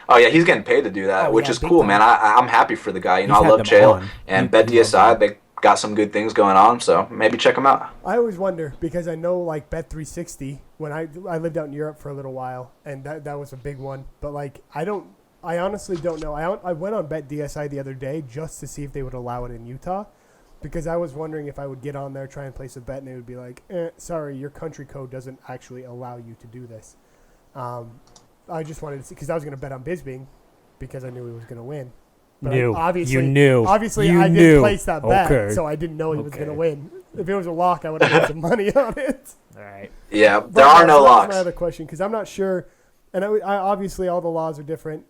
Oh yeah, he's getting paid to do that, which is cool, man. I'm happy for the guy. I love Chael and Bet DSI. They got some good things going on, so maybe check them out. I always wonder because I know like Bet 360 when I lived out in Europe for a little while, and that was a big one. But like I honestly don't know. I went on Bet DSI the other day just to see if they would allow it in Utah, because I was wondering if I would get on there, try and place a bet, and they would be like, sorry, your country code doesn't actually allow you to do this. I just wanted to see, because I was going to bet on Bisbing because I knew he was going to win. But you knew. Obviously, I didn't place that bet, so I didn't know he was going to win. If it was a lock, I would have had some money on it. All right. Yeah, there are no locks. That's my other question, because I'm not sure. And I obviously, all the laws are different.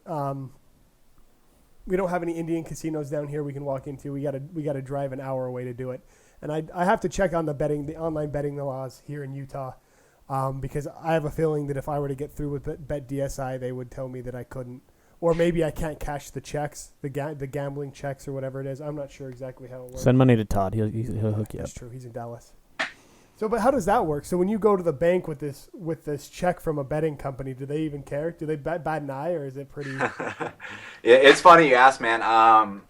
We don't have any Indian casinos down here we can walk into. We gotta drive an hour away to do it. And I have to check on the online betting laws here in Utah, because I have a feeling that if I were to get through with Bet DSI, they would tell me that I couldn't, or maybe I can't cash the checks, the gambling checks or whatever it is. I'm not sure exactly how it works. Send money to Todd. He'll hook you up. That's true. He's in Dallas. So, but how does that work? So when you go to the bank with this check from a betting company, do they even care? Do they bat an eye, or is it pretty? Yeah, it's funny you ask, man. I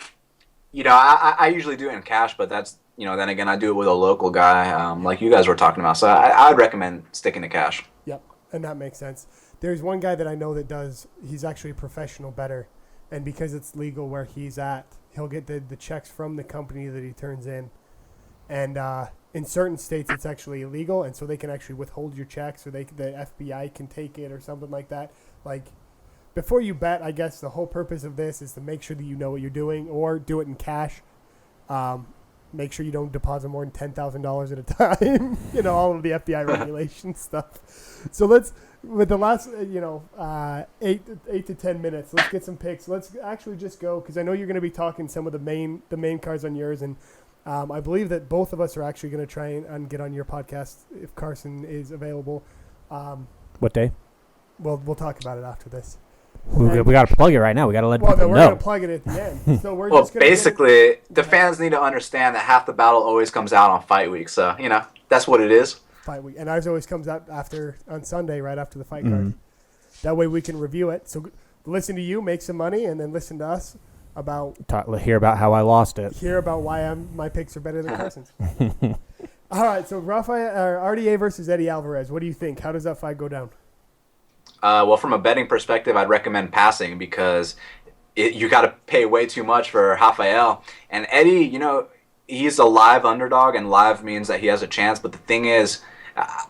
usually do it in cash, but that's then again I do it with a local guy, like you guys were talking about. So I'd recommend sticking to cash. Yep, and that makes sense. There's one guy that I know that does. He's actually a professional bettor, and because it's legal where he's at, he'll get the checks from the company that he turns in, and in certain states, it's actually illegal, and so they can actually withhold your checks, or the FBI can take it, or something like that. Like, before you bet, I guess the whole purpose of this is to make sure that you know what you're doing, or do it in cash. Make sure you don't deposit more than $10,000 at a time. All of the FBI regulation stuff. So with the last, 8 to 10 minutes, let's get some picks. Let's actually just go, because I know you're going to be talking some of the main cards on yours, and I believe that both of us are actually going to try and get on your podcast if Carson is available. What day? Well, we'll talk about it after this. We got to plug it right now. We got to let people know. We're going to plug it at the end. So we're just basically, the fans need to understand that half the battle always comes out on fight week. So, that's what it is. Fight week. And ours always comes out on Sunday, right after the fight card. That way we can review it. So listen to you, make some money, and then listen to us hear about how I lost it. Hear about why my picks are better than Carson's. All right, so RDA versus Eddie Alvarez. What do you think? How does that fight go down? Well, from a betting perspective, I'd recommend passing because you got to pay way too much for Rafael. And Eddie, he's a live underdog, and live means that he has a chance. But the thing is,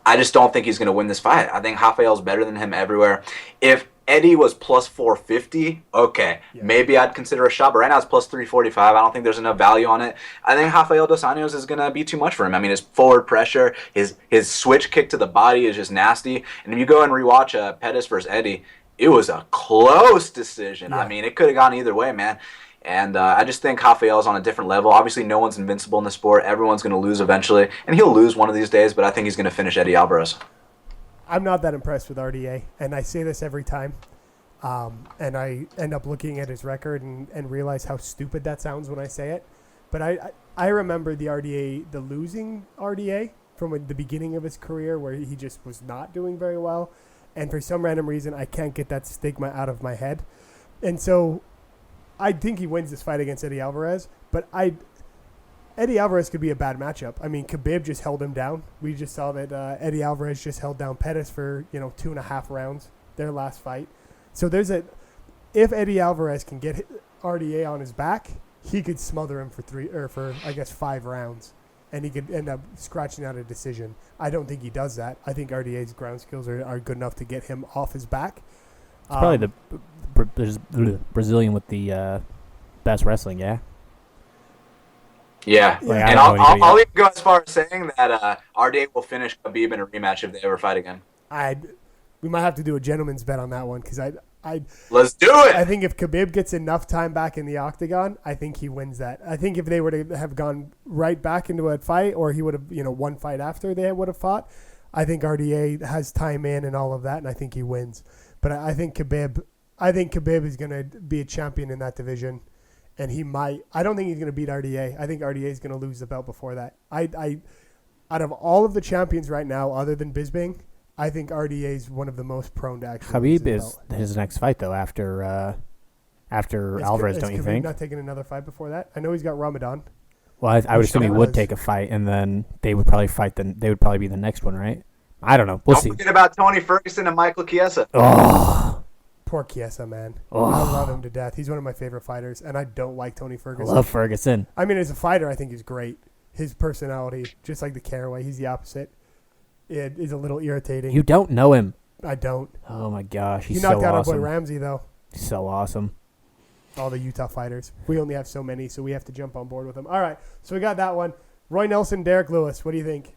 I just don't think he's going to win this fight. I think Rafael's better than him everywhere. If Eddie was plus 450, okay, maybe I'd consider a shot, but right now it's plus 345. I don't think there's enough value on it. I think Rafael dos Anjos is going to be too much for him. I mean, his forward pressure, his switch kick to the body is just nasty. And if you go and rewatch Pettis versus Eddie, it was a close decision. Yeah. I mean, it could have gone either way, man. And I just think Rafael's on a different level. Obviously, no one's invincible in the sport. Everyone's going to lose eventually. And he'll lose one of these days, but I think he's going to finish Eddie Alvarez. I'm not that impressed with RDA, and I say this every time. And I end up looking at his record and realize how stupid that sounds when I say it. But I remember the losing RDA from the beginning of his career where he just was not doing very well. And for some random reason, I can't get that stigma out of my head. And so I think he wins this fight against Eddie Alvarez, but Eddie Alvarez could be a bad matchup. I mean, Khabib just held him down. We just saw that Eddie Alvarez just held down Pettis for 2.5 rounds, their last fight. So if Eddie Alvarez can get RDA on his back, he could smother him for 5 rounds. and he could end up scratching out a decision. I don't think he does that. I think RDA's ground skills are good enough to get him off his back. It's probably the Brazilian with the best wrestling, yeah? Yeah. Like, and I'll even go as far as saying that RDA will finish Khabib in a rematch if they ever fight again. We might have to do a gentleman's bet on that one because Let's do it. I think if Khabib gets enough time back in the octagon, I think he wins that. I think if they were to have gone right back into a fight, or he would have, one fight after they would have fought, I think RDA has time in and all of that, and I think he wins. But I think Khabib is going to be a champion in that division, and he might. I don't think he's going to beat RDA. I think RDA is going to lose the belt before that. Out of all of the champions right now, other than Bisping, I think RDA is one of the most prone to actually. Khabib is his next fight though after Alvarez, don't you Khabib think? Not taking another fight before that. I know he's got Ramadan. Well, I would assume he would take a fight, and then they would probably fight. They would probably be the next one, right? I don't know. We'll see. Don't forget about Tony Ferguson and Michael Chiesa. Oh, poor Chiesa, man. Oh. I love him to death. He's one of my favorite fighters, and I don't like Tony Ferguson. I love Ferguson. I mean, as a fighter, I think he's great. His personality, just like the Caraway, he's the opposite. It is a little irritating. You don't know him. I don't. Oh my gosh, he's he so knocked out awesome. our boy Ramsey, though. He's so awesome. All the Utah fighters. We only have so many, so we have to jump on board with them. All right, so we got that one. Roy Nelson, Derrick Lewis. What do you think?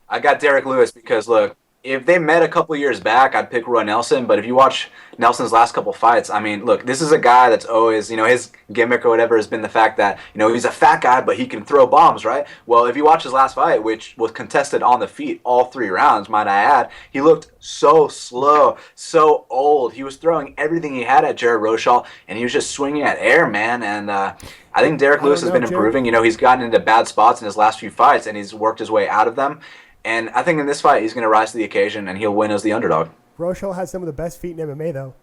I got Derrick Lewis because, look, if they met a couple years back, I'd pick Roy Nelson. But if you watch Nelson's last couple fights, I mean, look, this is a guy that's always, his gimmick or whatever has been the fact that, he's a fat guy, but he can throw bombs, right? Well, if you watch his last fight, which was contested on the feet all 3 rounds, might I add, he looked so slow, so old. He was throwing everything he had at Jared Rochelle, and he was just swinging at air, man. And I think Derrick Lewis has been improving. He's gotten into bad spots in his last few fights, and he's worked his way out of them. And I think in this fight, he's going to rise to the occasion, and he'll win as the underdog. Rochelle has some of the best feet in MMA, though.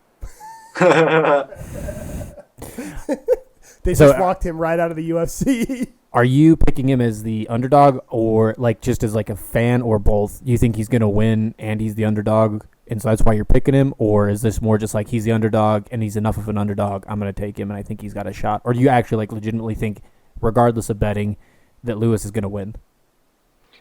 They just walked him right out of the UFC. Are you picking him as the underdog, or just as a fan, or both? You think he's going to win and he's the underdog, and so that's why you're picking him? Or is this more just like he's the underdog and he's enough of an underdog, I'm going to take him and I think he's got a shot? Or do you actually legitimately think, regardless of betting, that Lewis is going to win?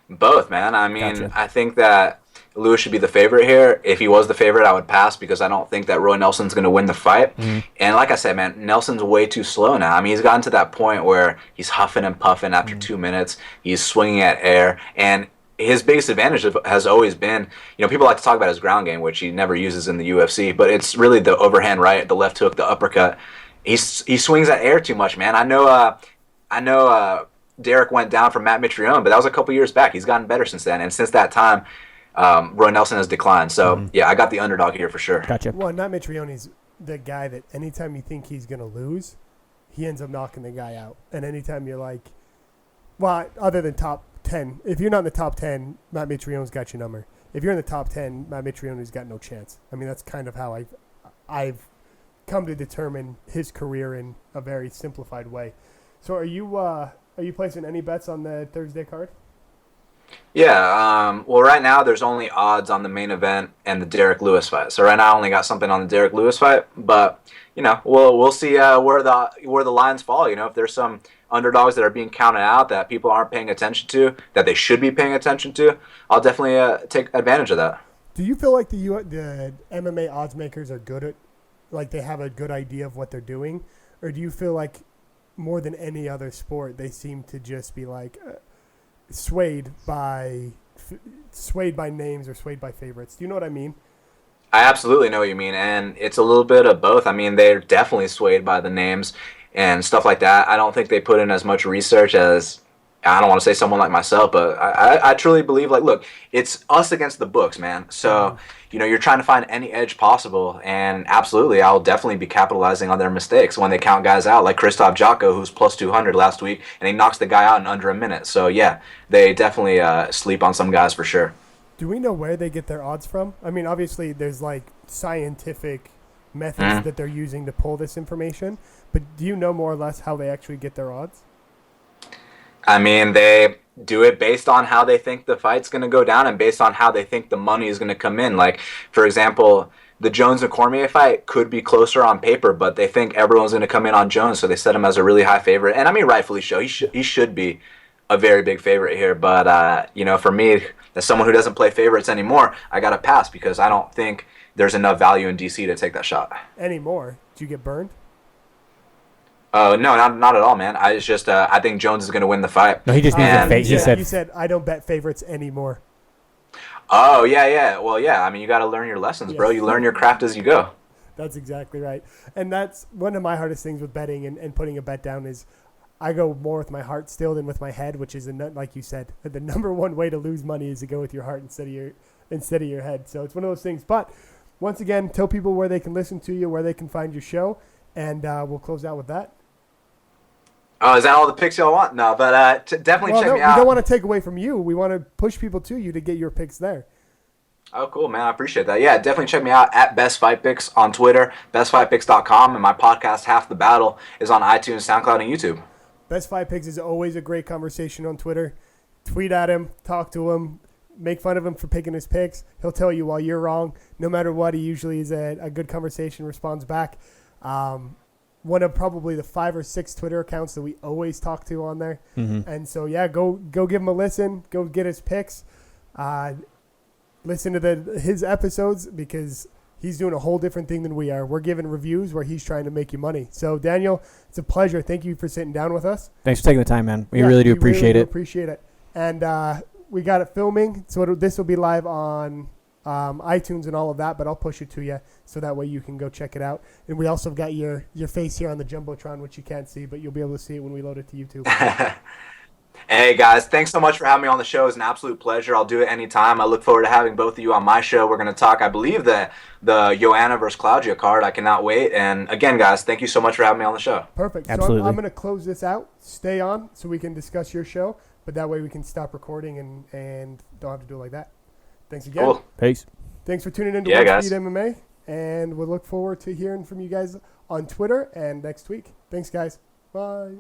Both, man. I mean, Gotcha. I think that Lewis should be the favorite here. If he was the favorite, I would pass because I don't think that Roy Nelson's going to win the fight. Mm-hmm. And like I said, man, Nelson's way too slow now. I mean, he's gotten to that point where he's huffing and puffing after 2 minutes. He's swinging at air. And his biggest advantage has always been, people like to talk about his ground game, which he never uses in the UFC, but it's really the overhand right, the left hook, the uppercut. He swings at air too much, man. I know Derrick went down from Matt Mitrione, but that was a couple years back. He's gotten better since then, and since that time, Roy Nelson has declined. So, yeah, I got the underdog here for sure. Gotcha. Well, Matt Mitrione's the guy that anytime you think he's going to lose, he ends up knocking the guy out. And anytime you're like, well, other than top 10, if you're not in the top 10, Matt Mitrione's got your number. If you're in the top 10, Matt Mitrione's got no chance. I mean, that's kind of how I've come to determine his career in a very simplified way. So are you placing any bets on the Thursday card? Yeah, well, right now there's only odds on the main event and the Derrick Lewis fight. So right now I only got something on the Derrick Lewis fight, but we'll see where the lines fall. If there's some underdogs that are being counted out that people aren't paying attention to, that they should be paying attention to, I'll definitely take advantage of that. Do you feel like the MMA odds makers are good at, like they have a good idea of what they're doing, or do you feel like more than any other sport they seem to just be like swayed by names or swayed by favorites? Do you know what I mean? I absolutely know what you mean, and it's a little bit of both. I mean, they're definitely swayed by the names and stuff like that. I don't think they put in as much research as, I don't want to say someone like myself, but I truly believe, look, it's us against the books, man. So, you're trying to find any edge possible, and absolutely, I'll definitely be capitalizing on their mistakes when they count guys out, like Krzysztof Jotko, who's plus 200 last week, and he knocks the guy out in under a minute. So, yeah, they definitely sleep on some guys for sure. Do we know where they get their odds from? I mean, obviously, there's, scientific methods that they're using to pull this information, but do you know more or less how they actually get their odds? I mean, they do it based on how they think the fight's going to go down and based on how they think the money is going to come in. Like, for example, the Jones and Cormier fight could be closer on paper, but they think everyone's going to come in on Jones, so they set him as a really high favorite. And I mean, rightfully so. He should be a very big favorite here. But for me, as someone who doesn't play favorites anymore, I got to pass because I don't think there's enough value in DC to take that shot anymore. Did you get burned? Oh no, not at all, man. I think Jones is going to win the fight. No, he just needs a face. You said I don't bet favorites anymore. Oh yeah. Well, yeah. I mean, you got to learn your lessons, bro. You learn your craft as you go. That's exactly right. And that's one of my hardest things with betting and putting a bet down is I go more with my heart still than with my head, which is, like you said, the number one way to lose money is to go with your heart instead of your head. So it's one of those things. But once again, tell people where they can listen to you, where they can find your show, and we'll close out with that. Oh, is that all the picks y'all want? No, but definitely check me out. We don't want to take away from you. We want to push people to you to get your picks there. Oh, cool, man. I appreciate that. Yeah, definitely check me out at Best Fight Picks on Twitter, bestfightpicks.com, and my podcast, Half the Battle, is on iTunes, SoundCloud, and YouTube. Best Fight Picks is always a great conversation on Twitter. Tweet at him, talk to him, make fun of him for picking his picks. He'll tell you while you're wrong. No matter what, he usually is a good conversation, responds back. One of probably the 5 or 6 Twitter accounts that we always talk to on there. Mm-hmm. And so, yeah, go give him a listen. Go get his picks. Listen to his episodes because he's doing a whole different thing than we are. We're giving reviews where he's trying to make you money. So, Daniel, it's a pleasure. Thank you for sitting down with us. Thanks for taking the time, man. We really do appreciate it. Appreciate it. And we got it filming. So this will be live on iTunes and all of that, but I'll push it to you so that way you can go check it out. And we also got your face here on the Jumbotron, which you can't see, but you'll be able to see it when we load it to YouTube. Hey, guys, thanks so much for having me on the show. It's an absolute pleasure. I'll do it anytime. I look forward to having both of you on my show. We're going to talk, I believe, the Joanna versus Claudia card. I cannot wait. And again, guys, thank you so much for having me on the show. Perfect. Absolutely. So I'm going to close this out. Stay on so we can discuss your show, but that way we can stop recording and don't have to do it like that. Thanks again. Cool. Peace. Thanks for tuning in to Watch Speed MMA, and we'll look forward to hearing from you guys on Twitter and next week. Thanks, guys. Bye.